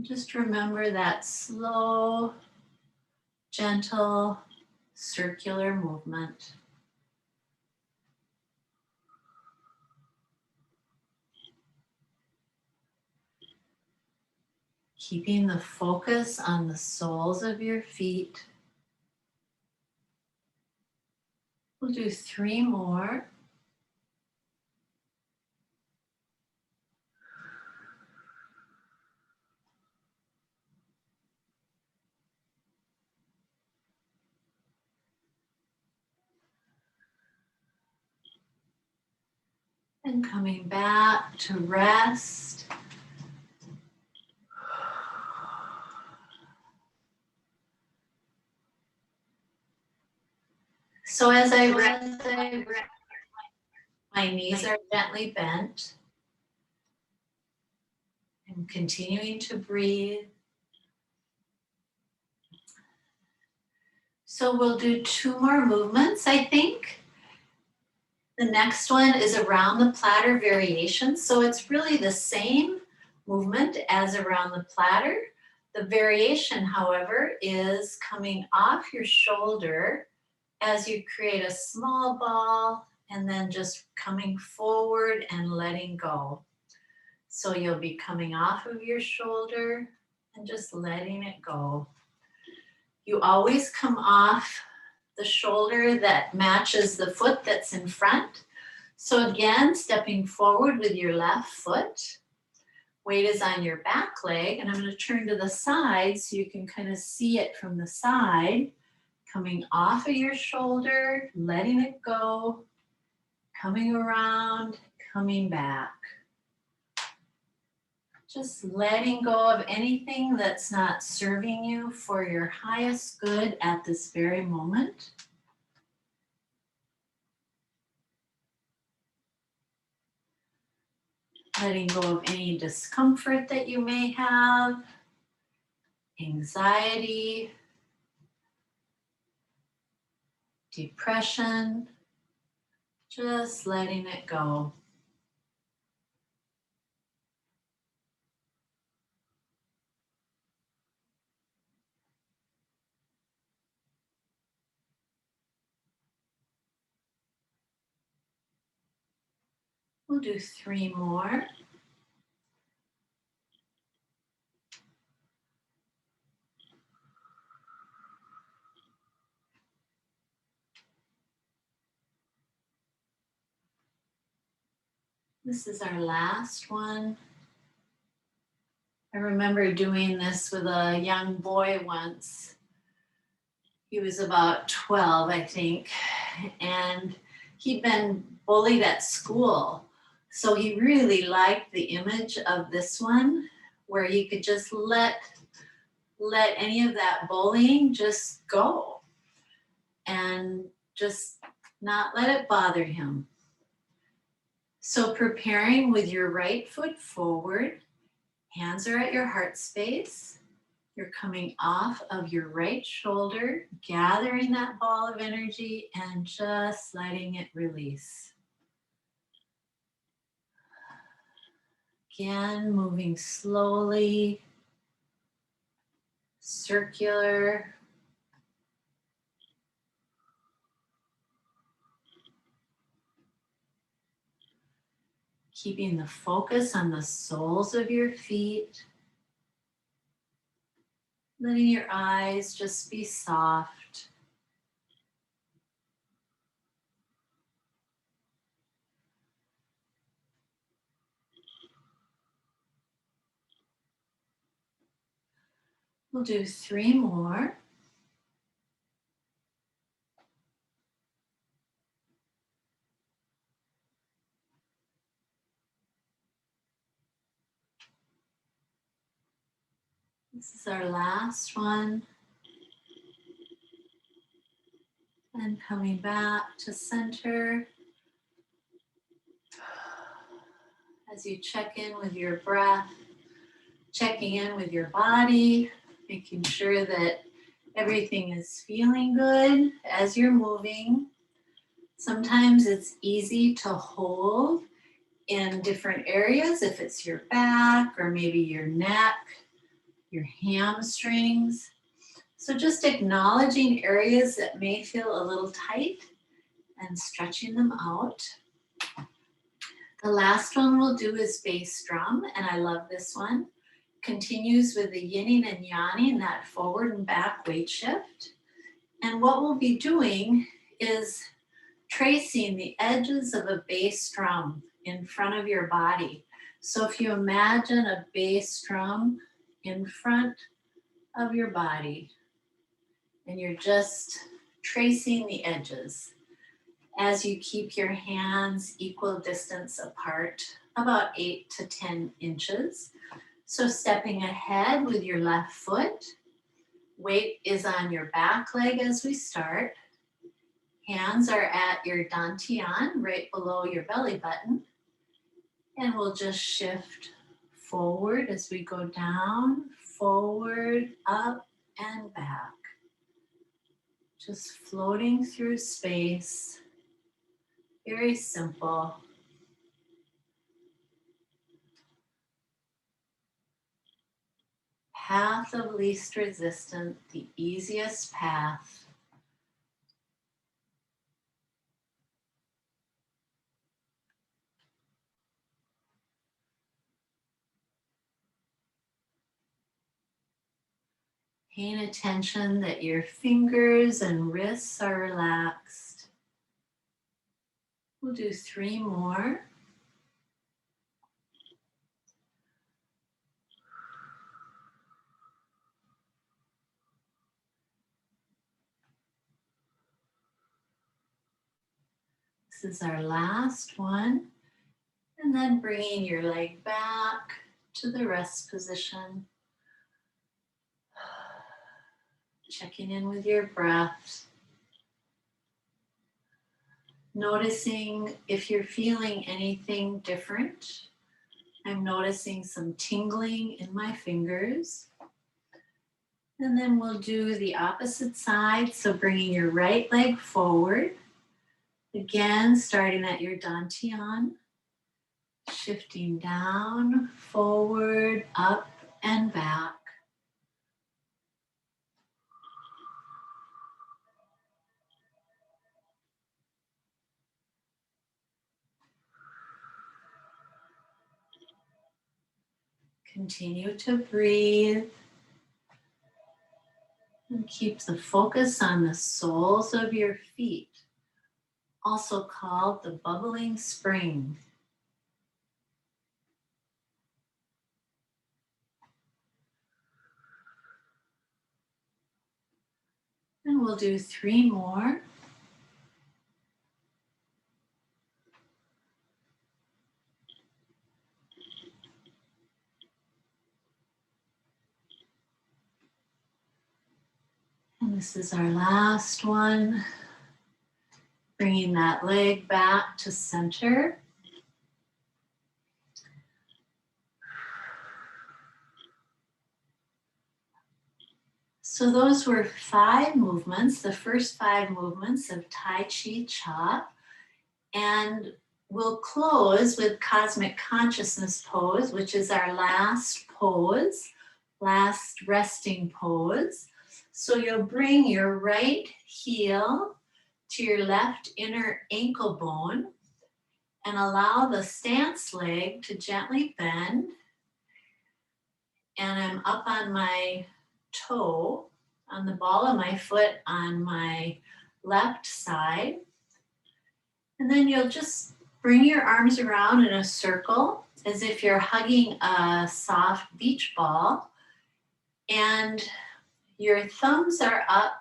Speaker 3: Just remember that slow, gentle, circular movement. Keeping the focus on the soles of your feet. We'll do 3 more. And coming back to rest. So as I rest, my knees are gently bent. I'm continuing to breathe. So we'll do 2 more movements, I think. The next one is around the platter variation. So it's really the same movement as around the platter. The variation, however, is coming off your shoulder as you create a small ball and then just coming forward and letting go. So you'll be coming off of your shoulder and just letting it go. You always come off the shoulder that matches the foot that's in front. So again, stepping forward with your left foot. Weight is on your back leg, and I'm going to turn to the side so you can kind of see it from the side. Coming off of your shoulder, letting it go, coming around, coming back. Just letting go of anything that's not serving you for your highest good at this very moment. Letting go of any discomfort that you may have, anxiety, depression, just letting it go. We'll do 3 more. This is our last one. I remember doing this with a young boy once. He was about 12, I think, and he'd been bullied at school. So he really liked the image of this one where he could just let any of that bullying just go and just not let it bother him. So preparing with your right foot forward, hands are at your heart space. You're coming off of your right shoulder, gathering that ball of energy and just letting it release. Again, moving slowly, circular. Keeping the focus on the soles of your feet. Letting your eyes just be soft. We'll do 3 more. This is our last one. And coming back to center. As you check in with your breath, checking in with your body, making sure that everything is feeling good as you're moving. Sometimes it's easy to hold in different areas, if it's your back or maybe your neck. your hamstrings. So just acknowledging areas that may feel a little tight and stretching them out. The last one we'll do is bass drum, and I love this one. Continues with the yinning and yanning, that forward and back weight shift. And what we'll be doing is tracing the edges of a bass drum in front of your body. So if you imagine a bass drum in front of your body, and you're just tracing the edges as you keep your hands equal distance apart, about 8 to 10 inches. So stepping ahead with your left foot, weight is on your back leg as we start. Hands are at your dantian, right below your belly button. And we'll just shift forward as we go down, forward, up, and back. Just floating through space. Very simple. Path of least resistance, the easiest path. Paying attention that your fingers and wrists are relaxed. We'll do 3 more. This is our last one. And then bringing your leg back to the rest position. Checking in with your breath. Noticing if you're feeling anything different. I'm noticing some tingling in my fingers. And then we'll do the opposite side. So bringing your right leg forward. Again, starting at your dantian. Shifting down, forward, up, and back. Continue to breathe. And keep the focus on the soles of your feet, also called the bubbling spring. And we'll do 3 more. And this is our last one. Bringing that leg back to center. So those were 5 movements, the first 5 movements of Tai Chi Cha. And we'll close with Cosmic Consciousness pose, which is our last pose, last resting pose. So you'll bring your right heel to your left inner ankle bone and allow the stance leg to gently bend. And I'm up on my toe, on the ball of my foot on my left side. And then you'll just bring your arms around in a circle as if you're hugging a soft beach ball. And your thumbs are up.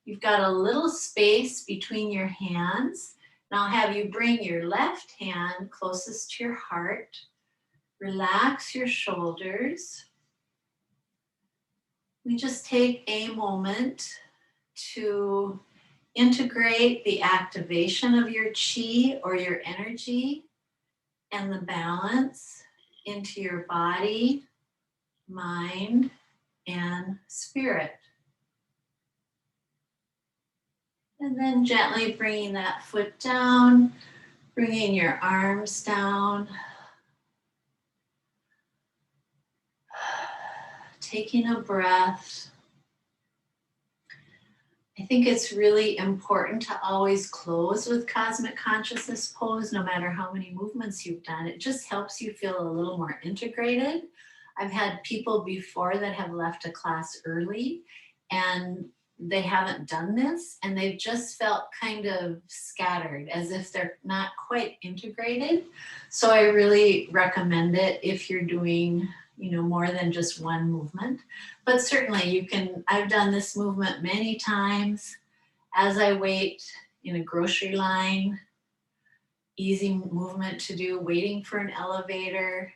Speaker 3: You've got a little space between your hands. And I'll have you bring your left hand closest to your heart. Relax your shoulders. We just take a moment to integrate the activation of your chi or your energy and the balance into your body, mind, and spirit. And then gently bringing that foot down, bringing your arms down. taking a breath. I think it's really important to always close with cosmic consciousness pose, no matter how many movements you've done. It just helps you feel a little more integrated. I've had people before that have left a class early and they haven't done this and they've just felt kind of scattered, as if they're not quite integrated. So I really recommend it if you're doing, you know, more than just one movement. But certainly you can, I've done this movement many times as I wait in a grocery line. Easy movement to do, waiting for an elevator.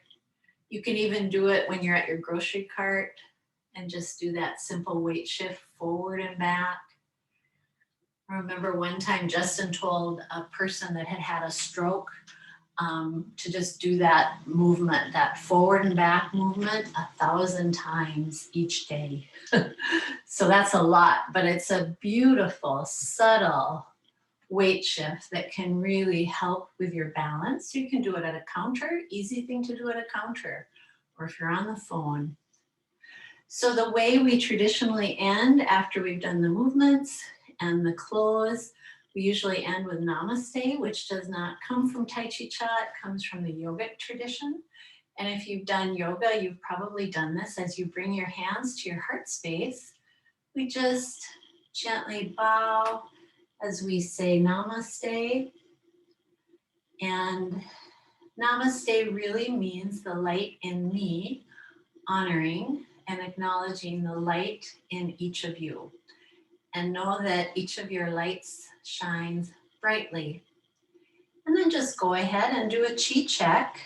Speaker 3: You can even do it when you're at your grocery cart and just do that simple weight shift forward and back. I remember one time Justin told a person that had had a stroke to just do that movement, that forward and back movement 1,000 times each day. So that's a lot, but it's a beautiful, subtle weight shift that can really help with your balance. You can do it at a counter, easy thing to do at a counter, or if you're on the phone. So the way we traditionally end after we've done the movements and the close, we usually end with namaste, which does not come from Tai Chi Cha, it comes from the yogic tradition. And if you've done yoga, you've probably done this. As you bring your hands to your heart space, we just gently bow as we say namaste. And namaste really means the light in me, honoring and acknowledging the light in each of you. And know that each of your lights shines brightly. And then just go ahead and do a chi check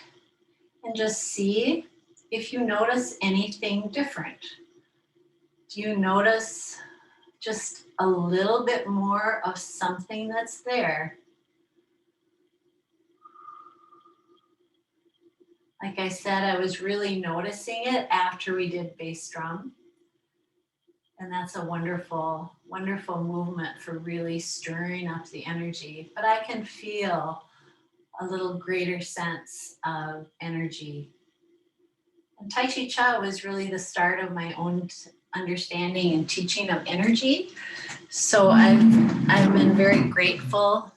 Speaker 3: and just see if you notice anything different. Do you notice just a little bit more of something that's there? Like I said, I was really noticing it after we did bass drum. And that's a wonderful, wonderful movement for really stirring up the energy. But I can feel a little greater sense of energy. And Tai Chi Cha was really the start of my own understanding and teaching of energy. So I've been very grateful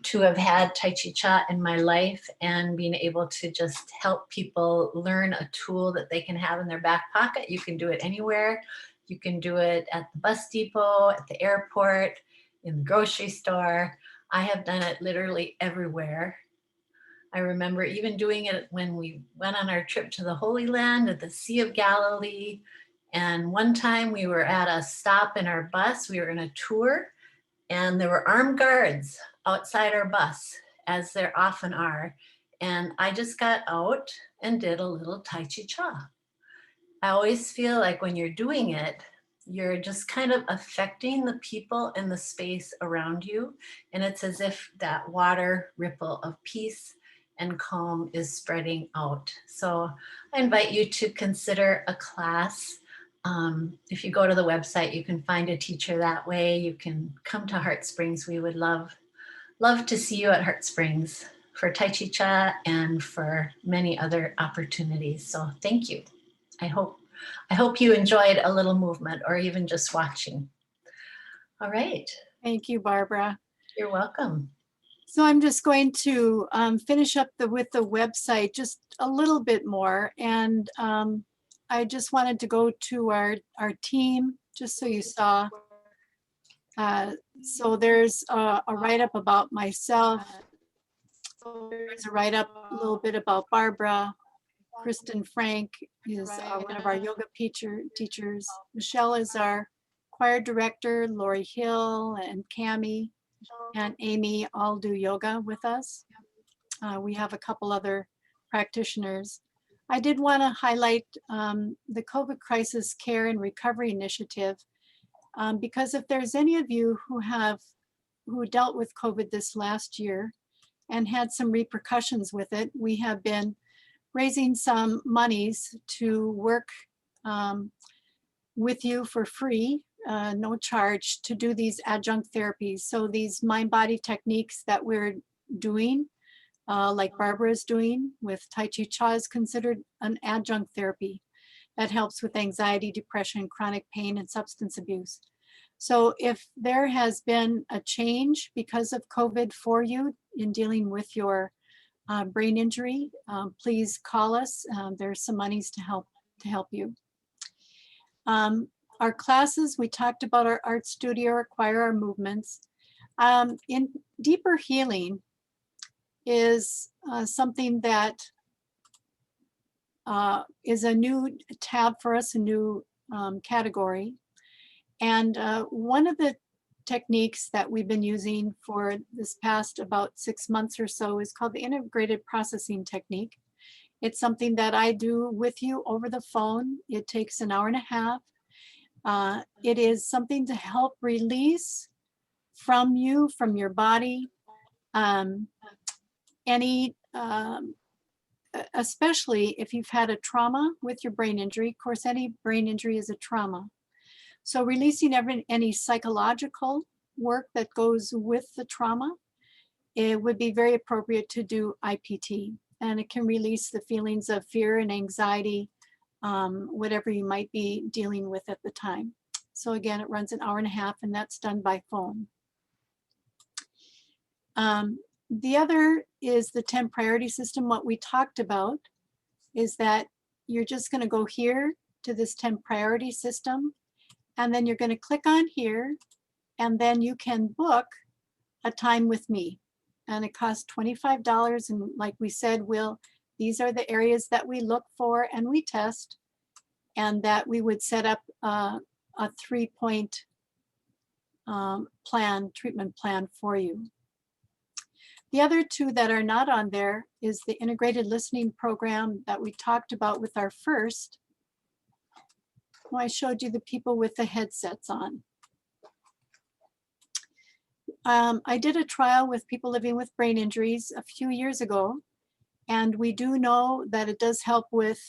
Speaker 3: to have had Tai Chi Cha in my life and being able to just help people learn a tool that they can have in their back pocket. You can do it anywhere. You can do it at the bus depot, at the airport, in the grocery store. I have done it literally everywhere. I remember even doing it when we went on our trip to the Holy Land at the Sea of Galilee. And one time we were at a stop in our bus, we were in a tour, and there were armed guards outside our bus, as there often are. And I just got out and did a little Tai Chi Cha. I always feel like when you're doing it, you're just kind of affecting the people in the space around you. And it's as if that water ripple of peace and calm is spreading out. So I invite you to consider a class. If you go to the website, you can find a teacher that way. You can come to HeartSprings. We would love to see you at HeartSprings for Tai Chi Cha and for many other opportunities. So thank you. I hope you enjoyed a little movement or even just watching. All right.
Speaker 1: Thank you, Barbara.
Speaker 3: You're welcome.
Speaker 1: So I'm just going to finish up with the website just a little bit more. And I just wanted to go to our team, just so you saw. So there's a write-up about myself. There's a write-up a little bit about Barbara. Kristen Frank is one of our yoga teachers. Michelle is our choir director. Lori Hill and Cami and Amy all do yoga with us. We have a couple other practitioners. I did want to highlight the COVID Crisis Care and Recovery Initiative, because if there's any of you who dealt with COVID this last year and had some repercussions with it, we have been raising some monies to work with you for free, no charge, to do these adjunct therapies. So these mind-body techniques that we're doing, like Barbara is doing with Tai Chi Cha, is considered an adjunct therapy. that helps with anxiety, depression, chronic pain, and substance abuse. So if there has been a change because of COVID for you in dealing with your brain injury, please call us. There's some monies to help you. Our classes, we talked about our art studio, acquire our movements. In deeper healing is something that is a new tab for us, a new category. And one of the techniques that we've been using for this past about 6 months or so is called the integrated processing technique. It's something that I do with you over the phone. It takes an hour and a half. It is something to help release from you, from your body, especially if you've had a trauma with your brain injury. Of course, any brain injury is a trauma. So releasing any psychological work that goes with the trauma, it would be very appropriate to do IPT. And it can release the feelings of fear and anxiety, whatever you might be dealing with at the time. So again, it runs an hour and a half, and that's done by phone. The other is the 10 priority system. What we talked about is that you're just going to go here to this 10 priority system, and then you're going to click on here, and then you can book a time with me. And it costs $25. And like we said, these are the areas that we look for and we test, and that we would set up a 3-point treatment plan for you. The other two that are not on there is the integrated listening program that we talked about with our first. Well, I showed you the people with the headsets on. I did a trial with people living with brain injuries a few years ago, and we do know that it does help with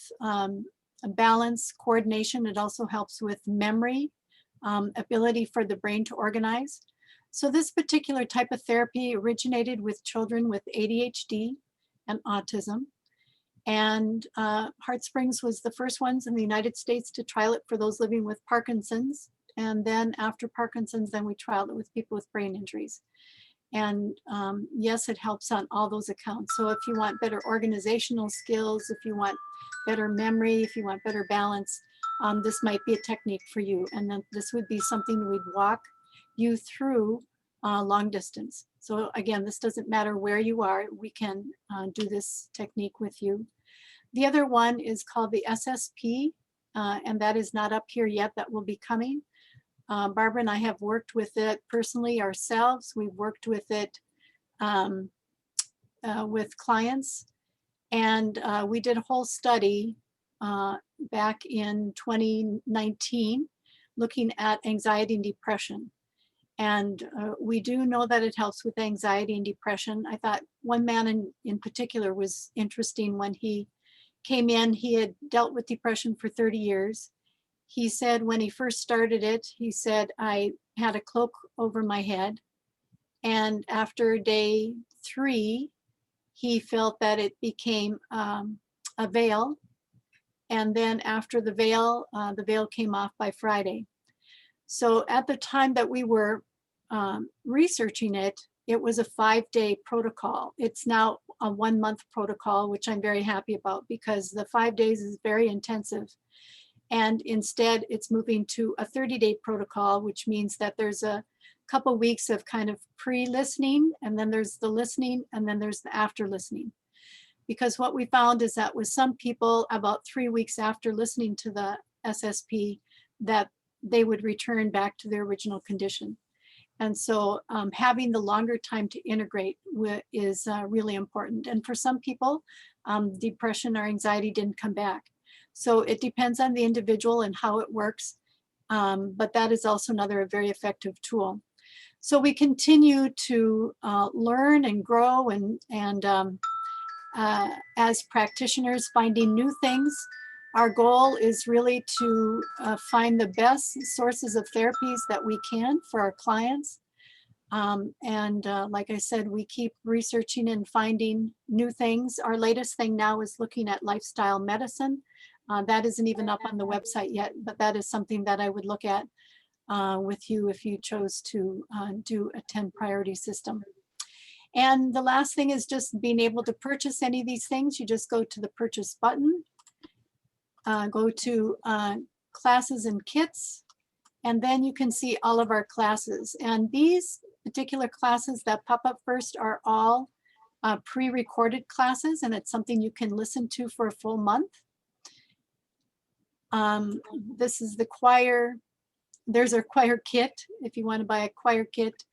Speaker 1: balance, coordination. It also helps with memory, ability for the brain to organize. So this particular type of therapy originated with children with ADHD and autism. And HeartSprings was the first ones in the United States to trial it for those living with Parkinson's. And then after Parkinson's, then we trialed it with people with brain injuries. And yes, it helps on all those accounts. So if you want better organizational skills, if you want better memory, if you want better balance, this might be a technique for you. And then this would be something we'd walk you through long distance. So again, this doesn't matter where you are, we can do this technique with you. The other one is called the SSP, and that is not up here yet. That will be coming. Barbara and I have worked with it personally ourselves. We've worked with it with clients, and we did a whole study back in 2019 looking at anxiety and depression. And we do know that it helps with anxiety and depression. I thought one man in particular was interesting. When he came in, he had dealt with depression for 30 years. He said when he first started it, he said, I had a cloak over my head. And after day 3, he felt that it became a veil. And then after the veil came off by Friday. So at the time that we were researching it, it was a 5-day protocol. It's now a 1-month protocol, which I'm very happy about, because the 5 days is very intensive. And instead, it's moving to a 30-day protocol, which means that there's a couple weeks of kind of pre-listening, and then there's the listening, and then there's the after listening. Because what we found is that with some people, about 3 weeks after listening to the SSP, that they would return back to their original condition. And so having the longer time to integrate is really important. And for some people, depression or anxiety didn't come back. So it depends on the individual and how it works. But that is also another very effective tool. So we continue to learn and grow, and as practitioners, finding new things. Our goal is really to find the best sources of therapies that we can for our clients. Like I said, we keep researching and finding new things. Our latest thing now is looking at lifestyle medicine. That isn't even up on the website yet, but that is something that I would look at with you if you chose to do a 10 priority system. And the last thing is just being able to purchase any of these things. You just go to the purchase button, go to classes and kits, and then you can see all of our classes. And these particular classes that pop up first are all pre-recorded classes, and it's something you can listen to for a full month. This is the choir. There's our choir kit. If you want to buy a choir kit,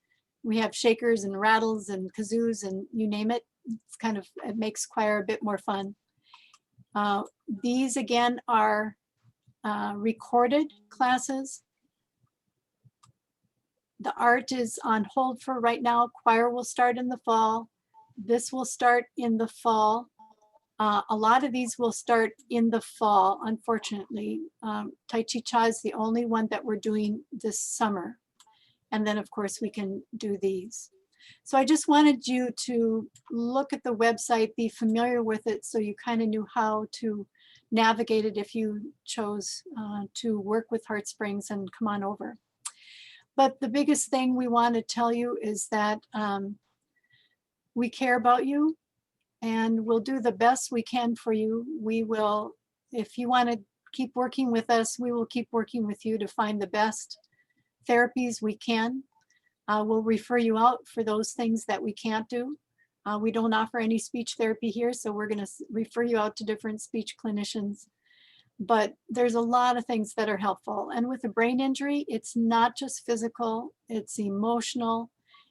Speaker 1: we have shakers and rattles and kazoos and you name it. It's kind of, it makes choir a bit more fun. These again are recorded classes. The art is on hold for right now. Choir will start in the fall. This will start in the fall. A lot of these will start in the fall, unfortunately. Tai Chi Cha is the only one that we're doing this summer. And then of course we can do these. So I just wanted you to look at the website, be familiar with it so you kind of knew how to navigate it if you chose to work with HeartSprings and come on over. But the biggest thing we want to tell you is that we care about you and we'll do the best we can for you. We will, if you want to keep working with us, we will keep working with you to find the best therapies we can. We'll refer you out for those things that we can't do. We don't offer any speech therapy here, so we're going to refer you out to different speech clinicians. But there's a lot of things that are helpful. And with a brain injury, it's not just physical, it's emotional,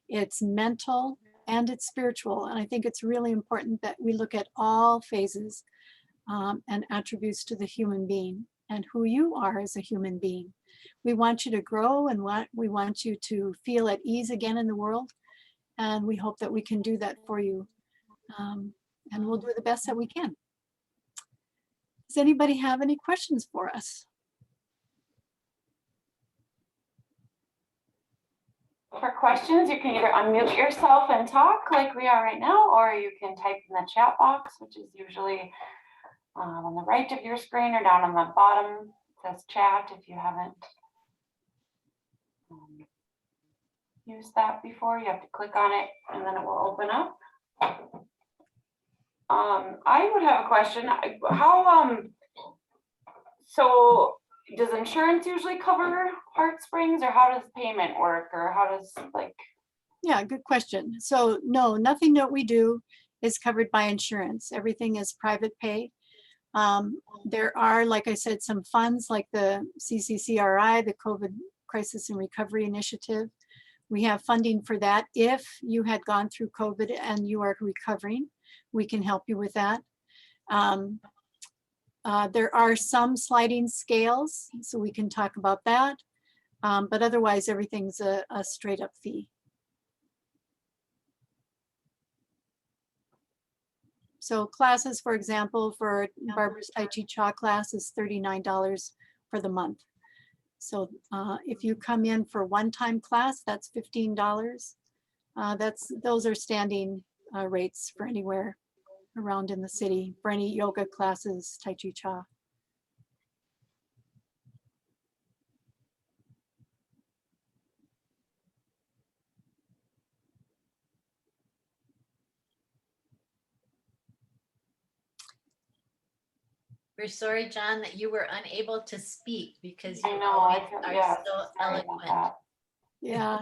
Speaker 1: it's mental, and it's spiritual. And I think it's really important that we look at all phases and attributes to the human being and who you are as a human being. We want you to grow and we want you to feel at ease again in the world. And we hope that we can do that for you. And we'll do the best that we can. Does anybody have any questions for us?
Speaker 2: For questions, you can either unmute yourself and talk like we are right now, or you can type in the chat box, which is usually on the right of your screen or down on the bottom. It says chat if you haven't used that before. You have to click on it and then it will open up. I would have a question. So does insurance usually cover HeartSprings, or how does payment work, or how does like?
Speaker 1: Yeah, good question. So no, nothing that we do is covered by insurance. Everything is private pay. There are, like I said, some funds like the CCCRI, the COVID Crisis and Recovery Initiative. We have funding for that. If you had gone through COVID and you are recovering, we can help you with that. There are some sliding scales, so we can talk about that. But otherwise, everything's a straight up fee. So classes, for example, for Barbara's Tai Chi Cha class is $39 for the month. So if you come in for one-time class, that's $15. Those are standing rates for anywhere around in the city for any yoga classes, Tai Chi Cha.
Speaker 3: We're sorry, John, that you were unable to speak because you
Speaker 2: I know,
Speaker 3: always are
Speaker 2: yeah,
Speaker 3: so
Speaker 2: sorry about
Speaker 3: eloquent.
Speaker 2: that.
Speaker 1: Yeah,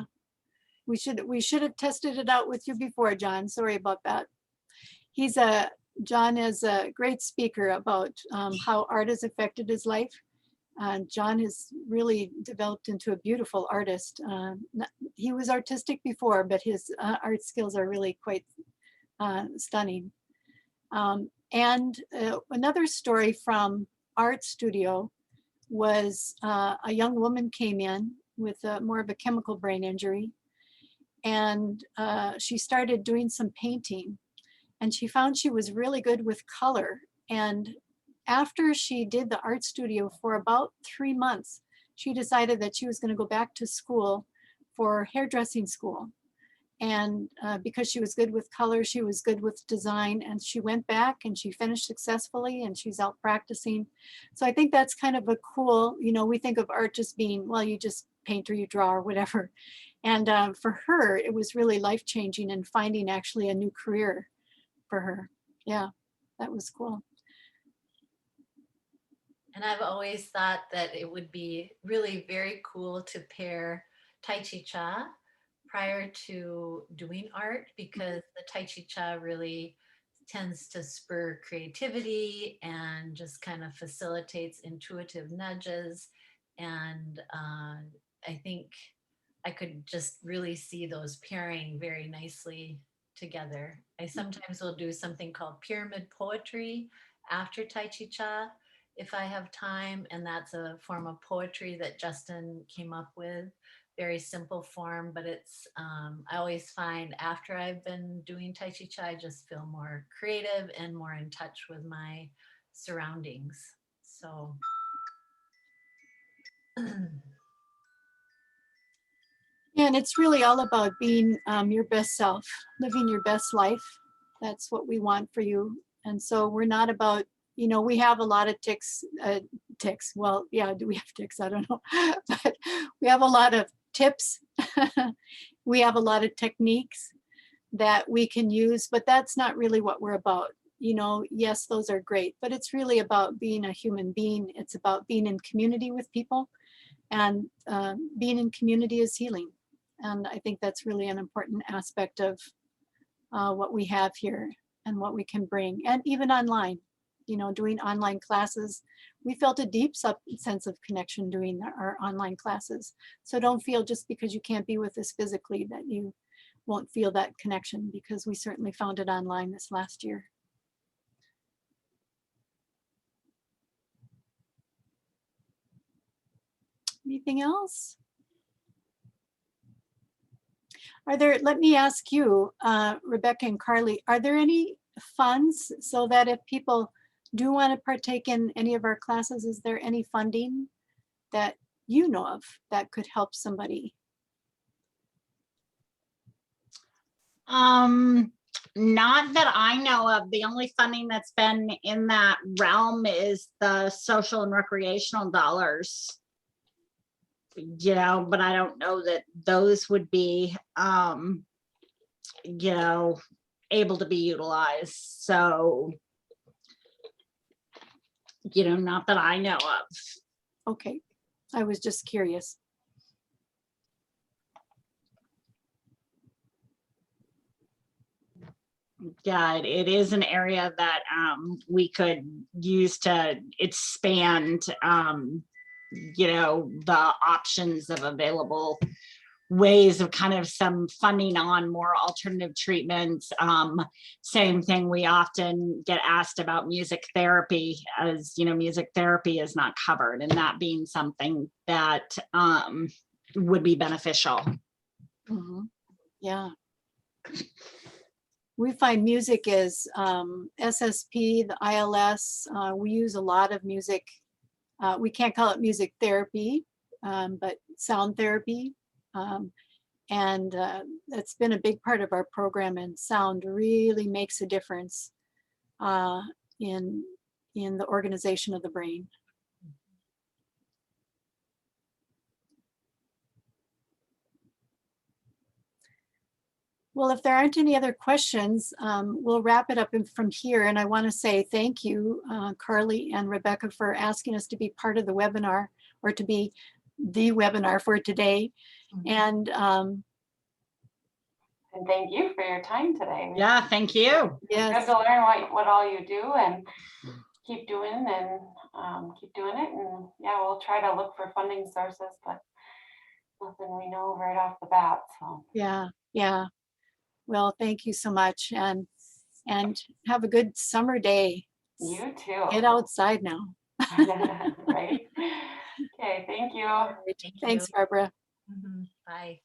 Speaker 1: we should have tested it out with you before, John. Sorry about that. John is a great speaker about how art has affected his life. John has really developed into a beautiful artist. He was artistic before, but his art skills are really quite stunning. And another story from Art Studio was a young woman came in with more of a chemical brain injury. And she started doing some painting. And she found she was really good with color. And after she did the art studio for about 3 months, she decided that she was going to go back to school for hairdressing school. And because she was good with color, she was good with design, and she went back and she finished successfully, and she's out practicing. So I think that's kind of a cool, you know, we think of art just being, well, you just paint or you draw or whatever. And for her, it was really life-changing and finding actually a new career for her. Yeah, that was cool.
Speaker 3: And I've always thought that it would be really very cool to pair Tai Chi Cha prior to doing art, because the Tai Chi Cha really tends to spur creativity and just kind of facilitates intuitive nudges. And I think I could just really see those pairing very nicely together. I sometimes will do something called pyramid poetry after Tai Chi Cha if I have time, and that's a form of poetry that Justin came up with. Very simple form, but it's I always find after I've been doing Tai Chi Cha, I just feel more creative and more in touch with my surroundings. So
Speaker 1: And it's really all about being your best self, living your best life. That's what we want for you. And so we're not about, you know, we have a lot of ticks. Well, yeah, do we have ticks? I don't know. But we have a lot of tips. We have a lot of techniques that we can use, but that's not really what we're about. You know, yes, those are great, but it's really about being a human being. It's about being in community with people, and being in community is healing. And I think that's really an important aspect of what we have here and what we can bring. And even online, you know, doing online classes, we felt a deep sense of connection doing our online classes. So don't feel just because you can't be with us physically that you won't feel that connection, because we certainly found it online this last year. Anything else? Are there, let me ask you, Rebecca and Carly, are there any funds so that if people do want to partake in any of our classes, is there any funding that you know of that could help somebody?
Speaker 4: Not that I know of. The only funding that's been in that realm is the social and recreational dollars. You know, but I don't know that those would be, you know, able to be utilized. So, you know, not that I know of.
Speaker 1: Okay, I was just curious.
Speaker 4: Yeah, it is an area that we could use to expand, you know, the options of available ways of kind of some funding on more alternative treatments. Same thing, we often get asked about music therapy, as you know, music therapy is not covered, and that being something that would be beneficial.
Speaker 1: Mm-hmm. Yeah. We find music is SSP, the ILS. We use a lot of music. We can't call it music therapy, but sound therapy. And that's been a big part of our program, and sound really makes a difference in the organization of the brain. Well, if there aren't any other questions, we'll wrap it up from here. And I want to say thank you, Carly and Rebecca, for asking us to be part of the webinar, or to be the webinar for today. And
Speaker 2: thank you for your time today.
Speaker 4: Yeah, thank you.
Speaker 1: yes.
Speaker 2: Good to learn what all you do, and keep doing it. And yeah, we'll try to look for funding sources, but nothing we know right off the bat. So
Speaker 1: Yeah. Well, thank you so much, and have a good summer day.
Speaker 2: You too.
Speaker 1: Get outside now.
Speaker 2: Right. Okay. Thank you.
Speaker 3: Thank
Speaker 1: Thanks,
Speaker 3: you.
Speaker 1: Barbara.
Speaker 3: Bye.